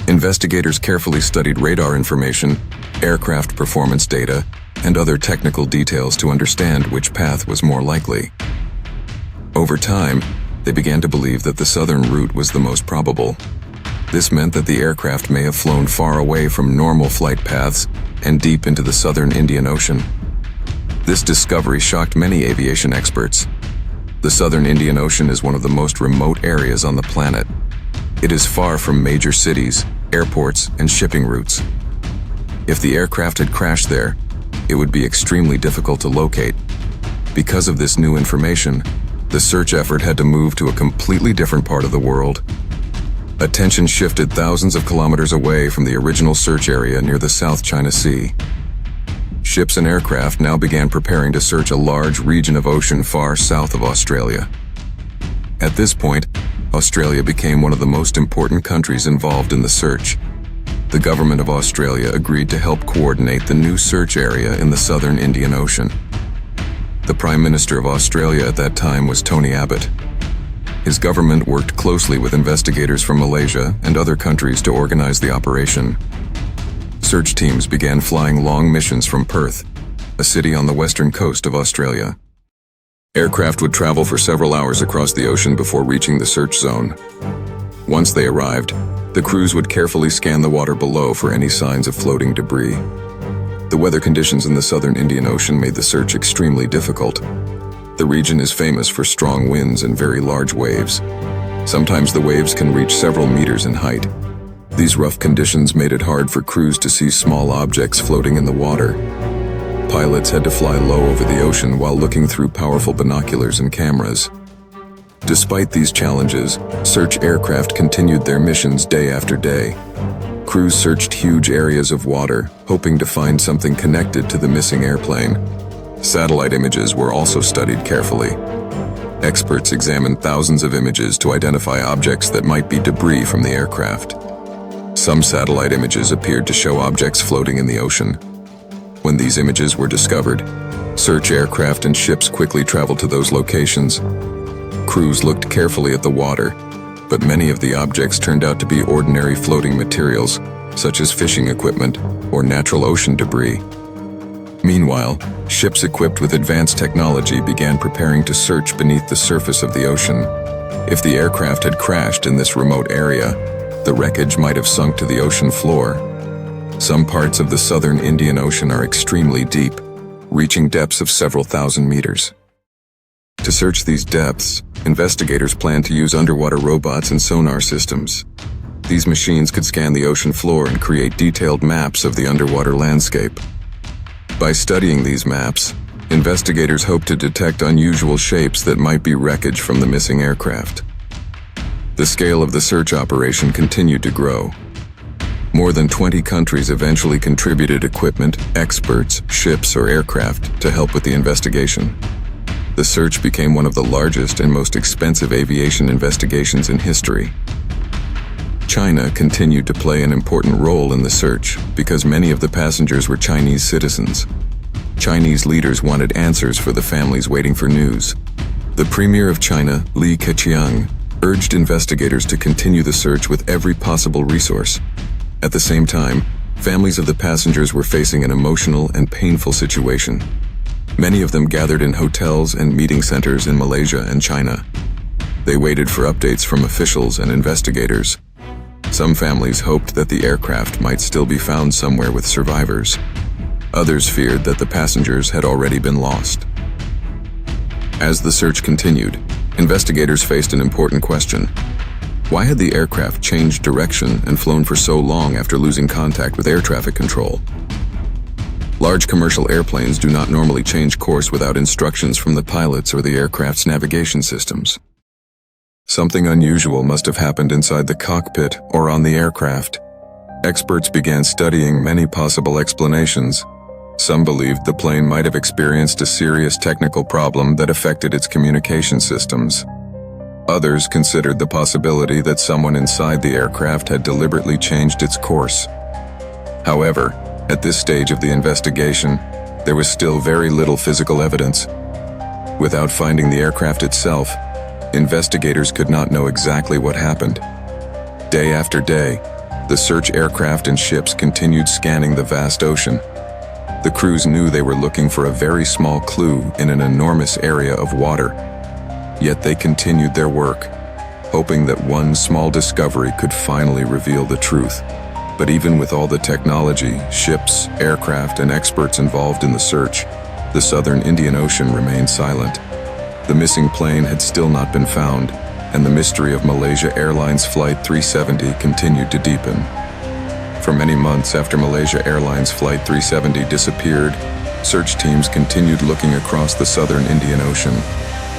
Investigators carefully studied radar information, aircraft performance data, and other technical details to understand which path was more likely. Over time, they began to believe that the southern route was the most probable. This meant that the aircraft may have flown far away from normal flight paths and deep into the southern Indian Ocean. This discovery shocked many aviation experts. The southern Indian Ocean is one of the most remote areas on the planet. It is far from major cities, airports, and shipping routes. If the aircraft had crashed there, it would be extremely difficult to locate. Because of this new information, the search effort had to move to a completely different part of the world. Attention shifted thousands of kilometers away from the original search area near the South China Sea. ships and aircraft now began preparing to search a large region of ocean far south of Australia. At this point, Australia became one of the most important countries involved in the search. The government of Australia agreed to help coordinate the new search area in the southern Indian Ocean. The Prime Minister of Australia at that time was Tony Abbott. His government worked closely with investigators from Malaysia and other countries to organize the operation. Search teams began flying long missions from Perth, a city on the western coast of Australia. Aircraft would travel for several hours across the ocean before reaching the search zone. Once they arrived, the crews would carefully scan the water below for any signs of floating debris. The weather conditions in the southern Indian Ocean made the search extremely difficult. The region is famous for strong winds and very large waves. Sometimes the waves can reach several meters in height. These rough conditions made it hard for crews to see small objects floating in the water. Pilots had to fly low over the ocean while looking through powerful binoculars and cameras. Despite these challenges, search aircraft continued their missions day after day. Crews searched huge areas of water, hoping to find something connected to the missing airplane. Satellite images were also studied carefully. Experts examined thousands of images to identify objects that might be debris from the aircraft. Some satellite images appeared to show objects floating in the ocean. When these images were discovered, search aircraft and ships quickly traveled to those locations. Crews looked carefully at the water, but many of the objects turned out to be ordinary floating materials, such as fishing equipment or natural ocean debris. Meanwhile, ships equipped with advanced technology began preparing to search beneath the surface of the ocean. If the aircraft had crashed in this remote area, the wreckage might have sunk to the ocean floor. Some parts of the southern Indian Ocean are extremely deep, reaching depths of several thousand meters. To search these depths, investigators planned to use underwater robots and sonar systems. These machines could scan the ocean floor and create detailed maps of the underwater landscape. By studying these maps, investigators hoped to detect unusual shapes that might be wreckage from the missing aircraft. The scale of the search operation continued to grow. More than 20 countries eventually contributed equipment, experts, ships, or aircraft to help with the investigation. The search became one of the largest and most expensive aviation investigations in history. China continued to play an important role in the search because many of the passengers were Chinese citizens. Chinese leaders wanted answers for the families waiting for news. The Premier of China, Li Keqiang, urged investigators to continue the search with every possible resource. At the same time, families of the passengers were facing an emotional and painful situation. Many of them gathered in hotels and meeting centers in Malaysia and China. They waited for updates from officials and investigators. Some families hoped that the aircraft might still be found somewhere with survivors. Others feared that the passengers had already been lost. As the search continued, investigators faced an important question. Why had the aircraft changed direction and flown for so long after losing contact with air traffic control? Large commercial airplanes do not normally change course without instructions from the pilots or the aircraft's navigation systems. Something unusual must have happened inside the cockpit or on the aircraft. Experts began studying many possible explanations. Some believed the plane might have experienced a serious technical problem that affected its communication systems. Others considered the possibility that someone inside the aircraft had deliberately changed its course. However, at this stage of the investigation, there was still very little physical evidence. Without finding the aircraft itself, investigators could not know exactly what happened. Day after day, the search aircraft and ships continued scanning the vast ocean. The crews knew they were looking for a very small clue in an enormous area of water. Yet they continued their work, hoping that one small discovery could finally reveal the truth. But even with all the technology, ships, aircraft, and experts involved in the search, the southern Indian Ocean remained silent. The missing plane had still not been found, and the mystery of Malaysia Airlines Flight 370 continued to deepen. For many months after Malaysia Airlines Flight 370 disappeared, search teams continued looking across the southern Indian Ocean.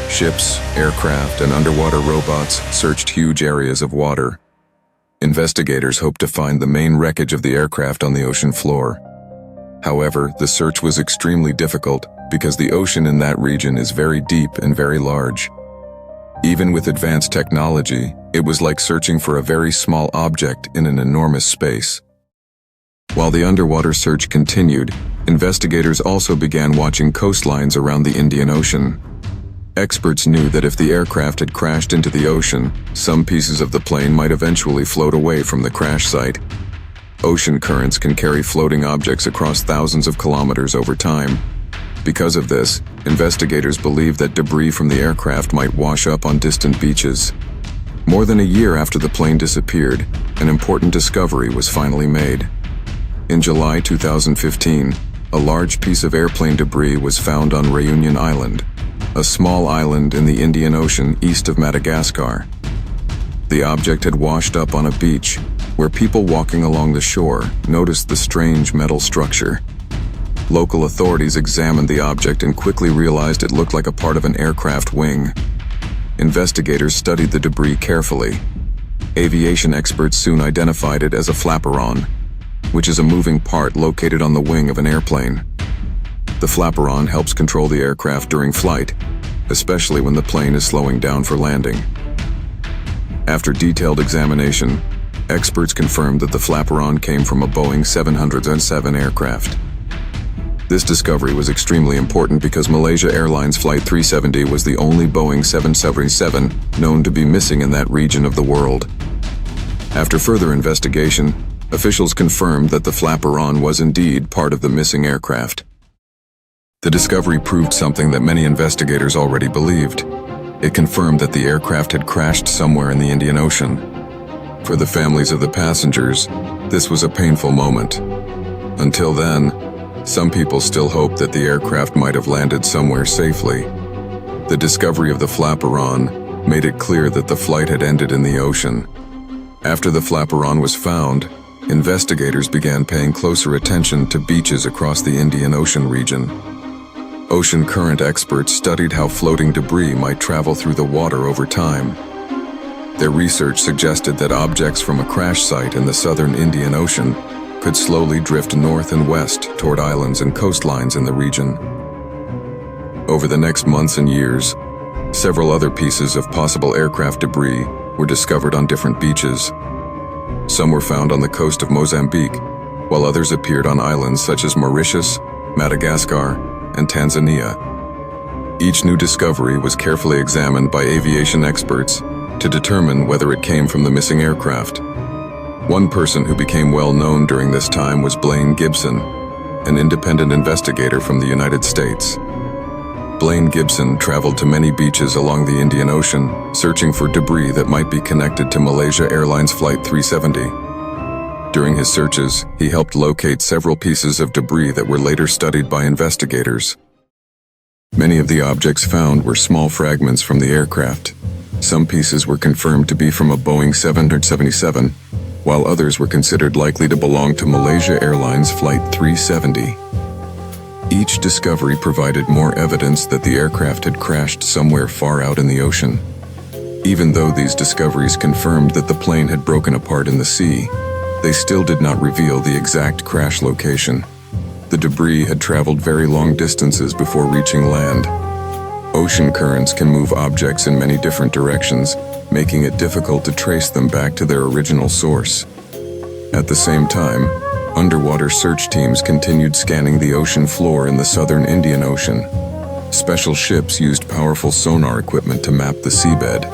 Ships, aircraft, and underwater robots searched huge areas of water. Investigators hoped to find the main wreckage of the aircraft on the ocean floor. However, the search was extremely difficult because the ocean in that region is very deep and very large. Even with advanced technology, it was like searching for a very small object in an enormous space. While the underwater search continued, investigators also began watching coastlines around the Indian Ocean. Experts knew that if the aircraft had crashed into the ocean, some pieces of the plane might eventually float away from the crash site. Ocean currents can carry floating objects across thousands of kilometers over time. Because of this, investigators believe that debris from the aircraft might wash up on distant beaches. More than a year after the plane disappeared, an important discovery was finally made. In July 2015, a large piece of airplane debris was found on Réunion Island, a small island in the Indian Ocean east of Madagascar. The object had washed up on a beach, where people walking along the shore noticed the strange metal structure. Local authorities examined the object and quickly realized it looked like a part of an aircraft wing. Investigators studied the debris carefully. Aviation experts soon identified it as a flaperon, which is a moving part located on the wing of an airplane. The flaperon helps control the aircraft during flight, especially when the plane is slowing down for landing. After detailed examination, experts confirmed that the flaperon came from a Boeing 707 aircraft. This discovery was extremely important because Malaysia Airlines Flight 370 was the only Boeing 777 known to be missing in that region of the world. After further investigation, officials confirmed that the flaperon was indeed part of the missing aircraft. The discovery proved something that many investigators already believed. It confirmed that the aircraft had crashed somewhere in the Indian Ocean. For the families of the passengers, this was a painful moment. Until then, some people still hoped that the aircraft might have landed somewhere safely. The discovery of the flaperon made it clear that the flight had ended in the ocean. After the flaperon was found, investigators began paying closer attention to beaches across the Indian Ocean region. Ocean current experts studied how floating debris might travel through the water over time. Their research suggested that objects from a crash site in the southern Indian Ocean could slowly drift north and west toward islands and coastlines in the region. Over the next months and years, several other pieces of possible aircraft debris were discovered on different beaches. Some were found on the coast of Mozambique, while others appeared on islands such as Mauritius, Madagascar, and Tanzania. Each new discovery was carefully examined by aviation experts to determine whether it came from the missing aircraft. One person who became well known during this time was Blaine Gibson, an independent investigator from the United States. Blaine Gibson traveled to many beaches along the Indian Ocean, searching for debris that might be connected to Malaysia Airlines Flight 370. During his searches, he helped locate several pieces of debris that were later studied by investigators. Many of the objects found were small fragments from the aircraft. Some pieces were confirmed to be from a Boeing 777, while others were considered likely to belong to Malaysia Airlines Flight 370. Each discovery provided more evidence that the aircraft had crashed somewhere far out in the ocean. Even though these discoveries confirmed that the plane had broken apart in the sea, they still did not reveal the exact crash location. The debris had traveled very long distances before reaching land. Ocean currents can move objects in many different directions, making it difficult to trace them back to their original source. At the same time, underwater search teams continued scanning the ocean floor in the southern Indian Ocean. Special ships used powerful sonar equipment to map the seabed.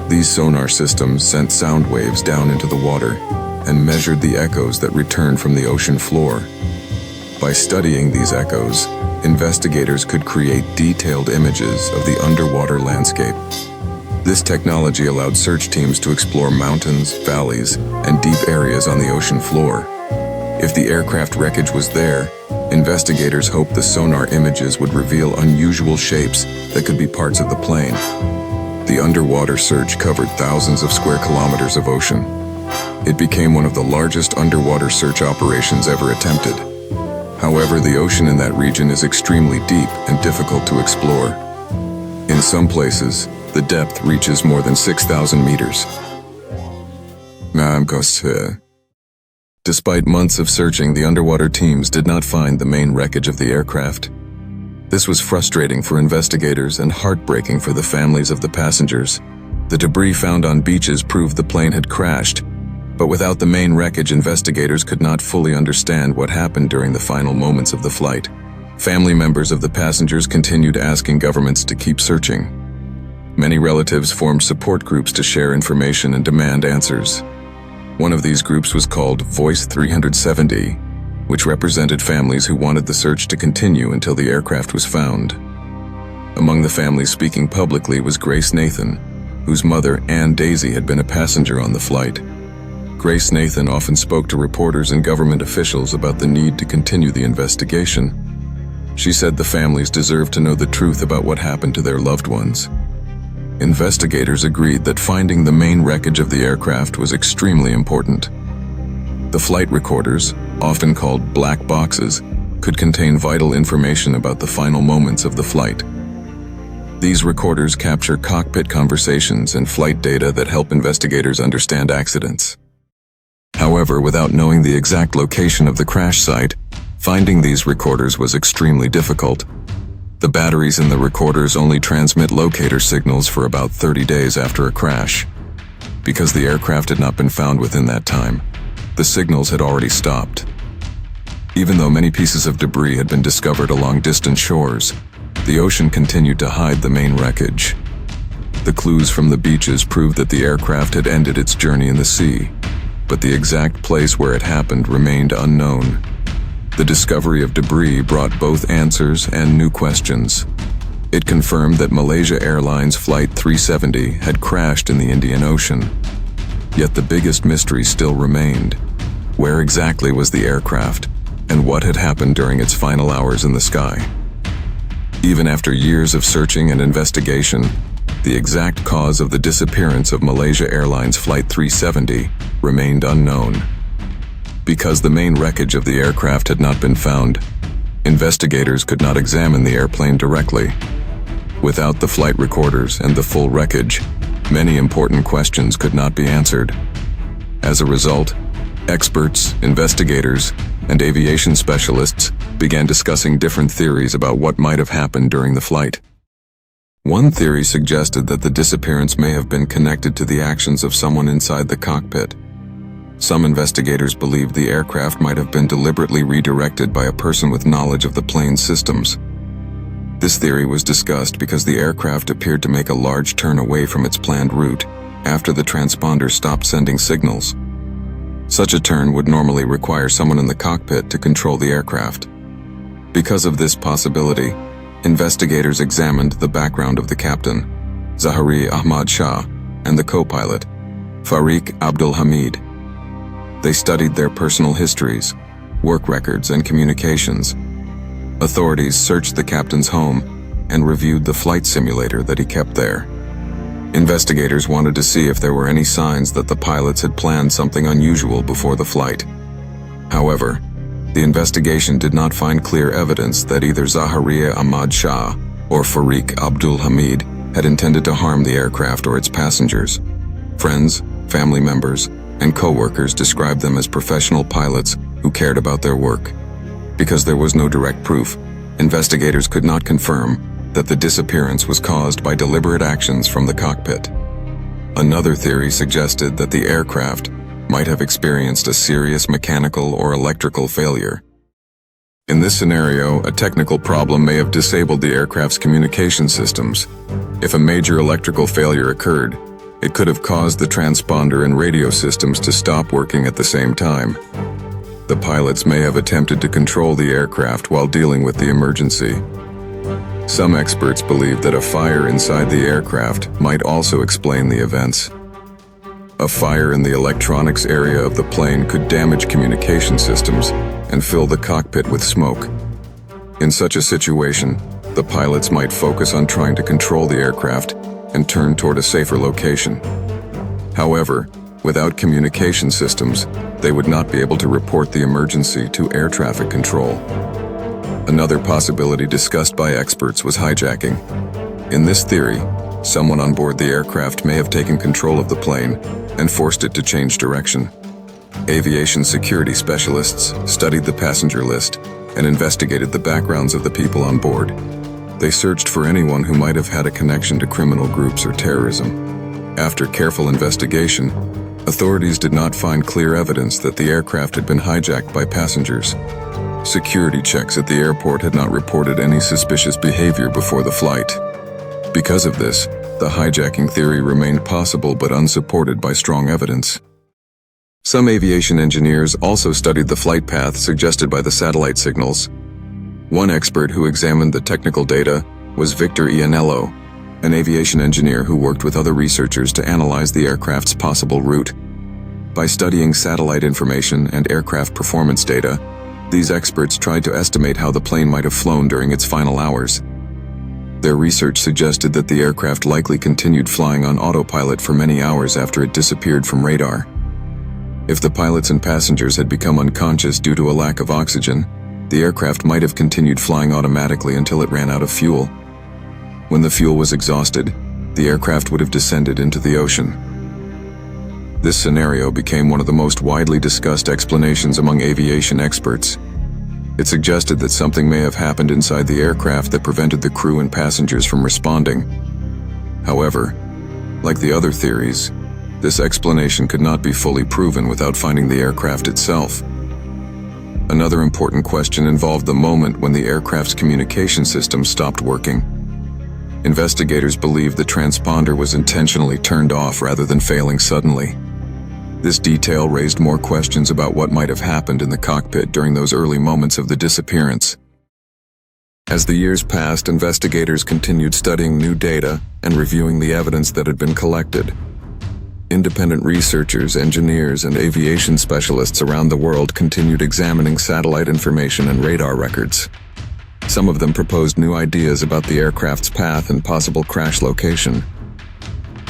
These sonar systems sent sound waves down into the water and measured the echoes that returned from the ocean floor. By studying these echoes, investigators could create detailed images of the underwater landscape. This technology allowed search teams to explore mountains, valleys, and deep areas on the ocean floor. If the aircraft wreckage was there, investigators hoped the sonar images would reveal unusual shapes that could be parts of the plane. The underwater search covered thousands of square kilometers of ocean. It became one of the largest underwater search operations ever attempted. However, the ocean in that region is extremely deep and difficult to explore. In some places, the depth reaches more than 6,000 meters. Despite months of searching, the underwater teams did not find the main wreckage of the aircraft. This was frustrating for investigators and heartbreaking for the families of the passengers. The debris found on beaches proved the plane had crashed, but without the main wreckage, investigators could not fully understand what happened during the final moments of the flight. Family members of the passengers continued asking governments to keep searching. Many relatives formed support groups to share information and demand answers. One of these groups was called Voice 370, which represented families who wanted the search to continue until the aircraft was found. Among the families speaking publicly was Grace Nathan, whose mother, Ann Daisy, had been a passenger on the flight. Grace Nathan often spoke to reporters and government officials about the need to continue the investigation. She said the families deserved to know the truth about what happened to their loved ones. Investigators agreed that finding the main wreckage of the aircraft was extremely important. The flight recorders, often called black boxes, could contain vital information about the final moments of the flight. These recorders capture cockpit conversations and flight data that help investigators understand accidents. However, without knowing the exact location of the crash site, finding these recorders was extremely difficult. The batteries in the recorders only transmit locator signals for about 30 days after a crash. Because the aircraft had not been found within that time, the signals had already stopped. Even though many pieces of debris had been discovered along distant shores, the ocean continued to hide the main wreckage. The clues from the beaches proved that the aircraft had ended its journey in the sea, but the exact place where it happened remained unknown. The discovery of debris brought both answers and new questions. It confirmed that Malaysia Airlines Flight 370 had crashed in the Indian Ocean. Yet the biggest mystery still remained. Where exactly was the aircraft, and what had happened during its final hours in the sky? Even after years of searching and investigation, the exact cause of the disappearance of Malaysia Airlines Flight 370 remained unknown. Because the main wreckage of the aircraft had not been found, investigators could not examine the airplane directly. Without the flight recorders and the full wreckage, many important questions could not be answered. As a result, experts, investigators, and aviation specialists began discussing different theories about what might have happened during the flight. One theory suggested that the disappearance may have been connected to the actions of someone inside the cockpit. Some investigators believed the aircraft might have been deliberately redirected by a person with knowledge of the plane's systems. This theory was discussed because the aircraft appeared to make a large turn away from its planned route after the transponder stopped sending signals. Such a turn would normally require someone in the cockpit to control the aircraft. Because of this possibility, investigators examined the background of the captain, Zahari Ahmad Shah, and the co-pilot, Fariq Abdul Hamid. They studied their personal histories, work records, and communications. Authorities searched the captain's home and reviewed the flight simulator that he kept there. Investigators wanted to see if there were any signs that the pilots had planned something unusual before the flight. However, the investigation did not find clear evidence that either Zahariya Ahmad Shah or Fariq Abdul Hamid had intended to harm the aircraft or its passengers. Friends, family members, and co-workers described them as professional pilots who cared about their work. Because there was no direct proof, investigators could not confirm that the disappearance was caused by deliberate actions from the cockpit. Another theory suggested that the aircraft might have experienced a serious mechanical or electrical failure. In this scenario, a technical problem may have disabled the aircraft's communication systems. If a major electrical failure occurred, it could have caused the transponder and radio systems to stop working at the same time. The pilots may have attempted to control the aircraft while dealing with the emergency. Some experts believe that a fire inside the aircraft might also explain the events. A fire in the electronics area of the plane could damage communication systems and fill the cockpit with smoke. In such a situation, the pilots might focus on trying to control the aircraft and turn toward a safer location. However, without communication systems, they would not be able to report the emergency to air traffic control. Another possibility discussed by experts was hijacking. In this theory, someone on board the aircraft may have taken control of the plane and forced it to change direction. Aviation security specialists studied the passenger list and investigated the backgrounds of the people on board. They searched for anyone who might have had a connection to criminal groups or terrorism. After careful investigation, authorities did not find clear evidence that the aircraft had been hijacked by passengers. Security checks at the airport had not reported any suspicious behavior before the flight. Because of this, the hijacking theory remained possible but unsupported by strong evidence. Some aviation engineers also studied the flight path suggested by the satellite signals. One expert who examined the technical data was Victor Ianello, an aviation engineer who worked with other researchers to analyze the aircraft's possible route. By studying satellite information and aircraft performance data, these experts tried to estimate how the plane might have flown during its final hours. Their research suggested that the aircraft likely continued flying on autopilot for many hours after it disappeared from radar. If the pilots and passengers had become unconscious due to a lack of oxygen, the aircraft might have continued flying automatically until it ran out of fuel. When the fuel was exhausted, the aircraft would have descended into the ocean. This scenario became one of the most widely discussed explanations among aviation experts. It suggested that something may have happened inside the aircraft that prevented the crew and passengers from responding. However, like the other theories, this explanation could not be fully proven without finding the aircraft itself. Another important question involved the moment when the aircraft's communication system stopped working. Investigators believe the transponder was intentionally turned off rather than failing suddenly. This detail raised more questions about what might have happened in the cockpit during those early moments of the disappearance. As the years passed, investigators continued studying new data and reviewing the evidence that had been collected. Independent researchers, engineers, and aviation specialists around the world continued examining satellite information and radar records. Some of them proposed new ideas about the aircraft's path and possible crash location.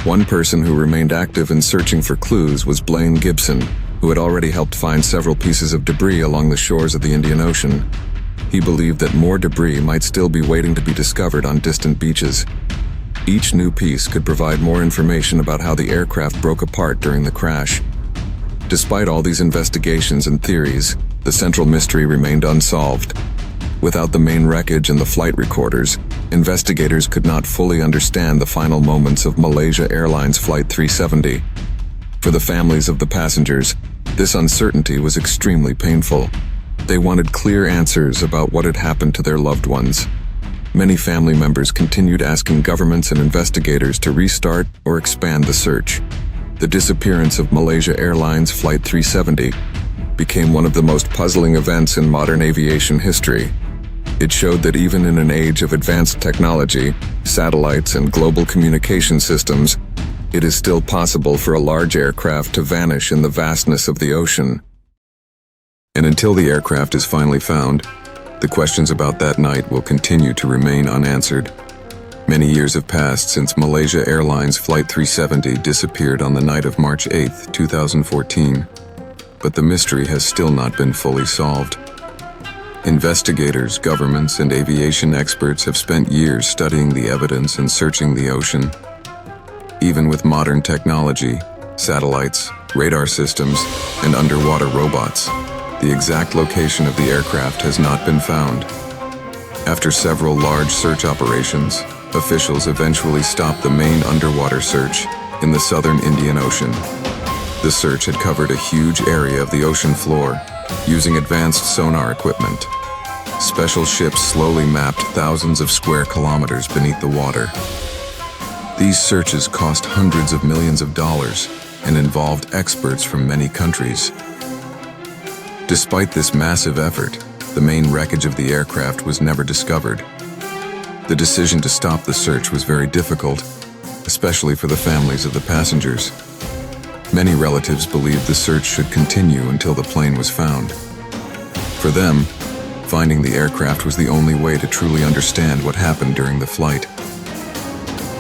One person who remained active in searching for clues was Blaine Gibson, who had already helped find several pieces of debris along the shores of the Indian Ocean. He believed that more debris might still be waiting to be discovered on distant beaches. Each new piece could provide more information about how the aircraft broke apart during the crash. Despite all these investigations and theories, the central mystery remained unsolved. Without the main wreckage and the flight recorders, investigators could not fully understand the final moments of Malaysia Airlines Flight 370. For the families of the passengers, this uncertainty was extremely painful. They wanted clear answers about what had happened to their loved ones. Many family members continued asking governments and investigators to restart or expand the search. The disappearance of Malaysia Airlines Flight 370 became one of the most puzzling events in modern aviation history. It showed that even in an age of advanced technology, satellites, and global communication systems, it is still possible for a large aircraft to vanish in the vastness of the ocean. And until the aircraft is finally found, the questions about that night will continue to remain unanswered. Many years have passed since Malaysia Airlines Flight 370 disappeared on the night of March 8, 2014, but the mystery has still not been fully solved. Investigators, governments, and aviation experts have spent years studying the evidence and searching the ocean. Even with modern technology, satellites, radar systems, and underwater robots, the exact location of the aircraft has not been found. After several large search operations, officials eventually stopped the main underwater search in the southern Indian Ocean. The search had covered a huge area of the ocean floor, using advanced sonar equipment. Special ships slowly mapped thousands of square kilometers beneath the water. These searches cost hundreds of millions of dollars and involved experts from many countries. Despite this massive effort, the main wreckage of the aircraft was never discovered. The decision to stop the search was very difficult, especially for the families of the passengers. Many relatives believed the search should continue until the plane was found. For them, finding the aircraft was the only way to truly understand what happened during the flight.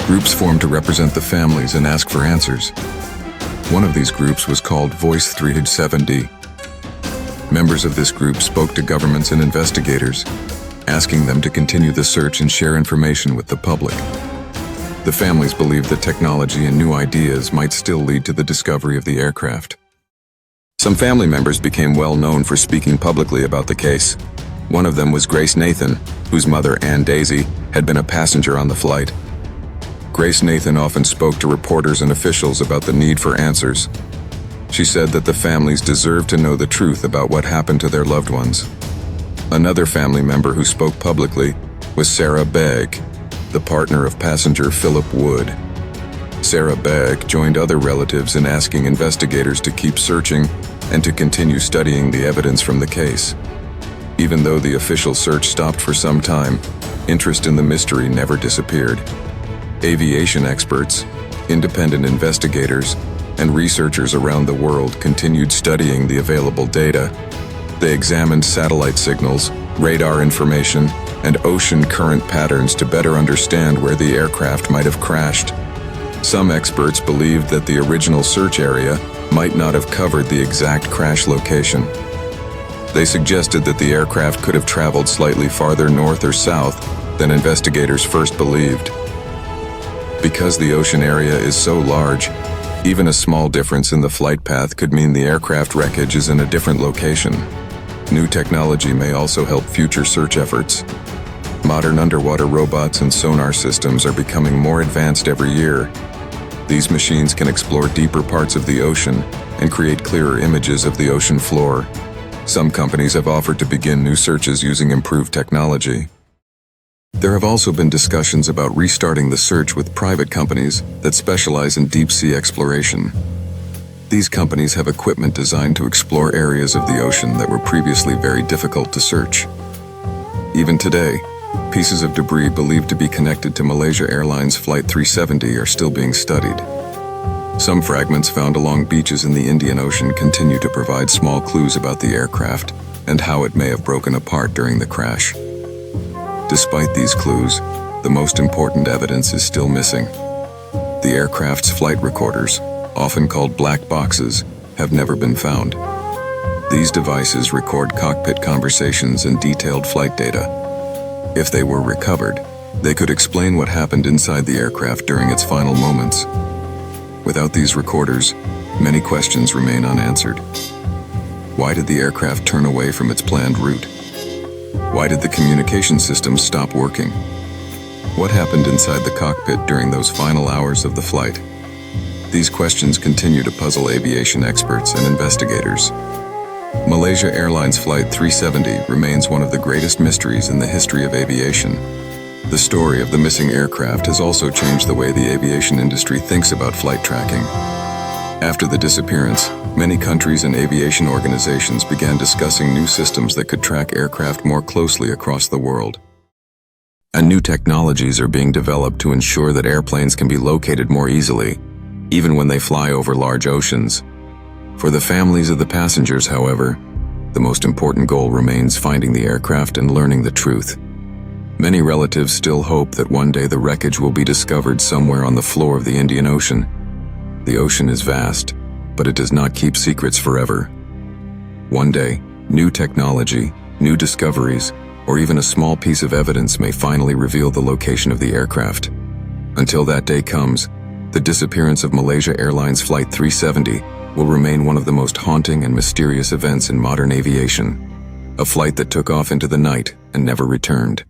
Groups formed to represent the families and ask for answers. One of these groups was called Voice 370. Members of this group spoke to governments and investigators, asking them to continue the search and share information with the public. The families believed that technology and new ideas might still lead to the discovery of the aircraft. Some family members became well known for speaking publicly about the case. One of them was Grace Nathan, whose mother, Ann Daisy, had been a passenger on the flight. Grace Nathan often spoke to reporters and officials about the need for answers. She said that the families deserved to know the truth about what happened to their loved ones. Another family member who spoke publicly was Sarah Begg, the partner of passenger Philip Wood. Sarah Begg joined other relatives in asking investigators to keep searching and to continue studying the evidence from the case. Even though the official search stopped for some time, interest in the mystery never disappeared. Aviation experts, independent investigators, and researchers around the world continued studying the available data. They examined satellite signals, radar information, and ocean current patterns to better understand where the aircraft might have crashed. Some experts believed that the original search area might not have covered the exact crash location. They suggested that the aircraft could have traveled slightly farther north or south than investigators first believed. Because the ocean area is so large, even a small difference in the flight path could mean the aircraft wreckage is in a different location. New technology may also help future search efforts. Modern underwater robots and sonar systems are becoming more advanced every year. These machines can explore deeper parts of the ocean and create clearer images of the ocean floor. Some companies have offered to begin new searches using improved technology. There have also been discussions about restarting the search with private companies that specialize in deep-sea exploration. These companies have equipment designed to explore areas of the ocean that were previously very difficult to search. Even today, pieces of debris believed to be connected to Malaysia Airlines Flight 370 are still being studied. Some fragments found along beaches in the Indian Ocean continue to provide small clues about the aircraft and how it may have broken apart during the crash. Despite these clues, the most important evidence is still missing. The aircraft's flight recorders, often called black boxes, have never been found. These devices record cockpit conversations and detailed flight data. If they were recovered, they could explain what happened inside the aircraft during its final moments. Without these recorders, many questions remain unanswered. Why did the aircraft turn away from its planned route? Why did the communication system stop working? What happened inside the cockpit during those final hours of the flight? These questions continue to puzzle aviation experts and investigators. Malaysia Airlines Flight 370 remains one of the greatest mysteries in the history of aviation. The story of the missing aircraft has also changed the way the aviation industry thinks about flight tracking. After the disappearance, many countries and aviation organizations began discussing new systems that could track aircraft more closely across the world. And new technologies are being developed to ensure that airplanes can be located more easily, even when they fly over large oceans. For the families of the passengers, however, the most important goal remains finding the aircraft and learning the truth. Many relatives still hope that one day the wreckage will be discovered somewhere on the floor of the Indian Ocean. The ocean is vast, but it does not keep secrets forever. One day, new technology, new discoveries, or even a small piece of evidence may finally reveal the location of the aircraft. Until that day comes, the disappearance of Malaysia Airlines Flight 370 will remain one of the most haunting and mysterious events in modern aviation. A flight that took off into the night and never returned.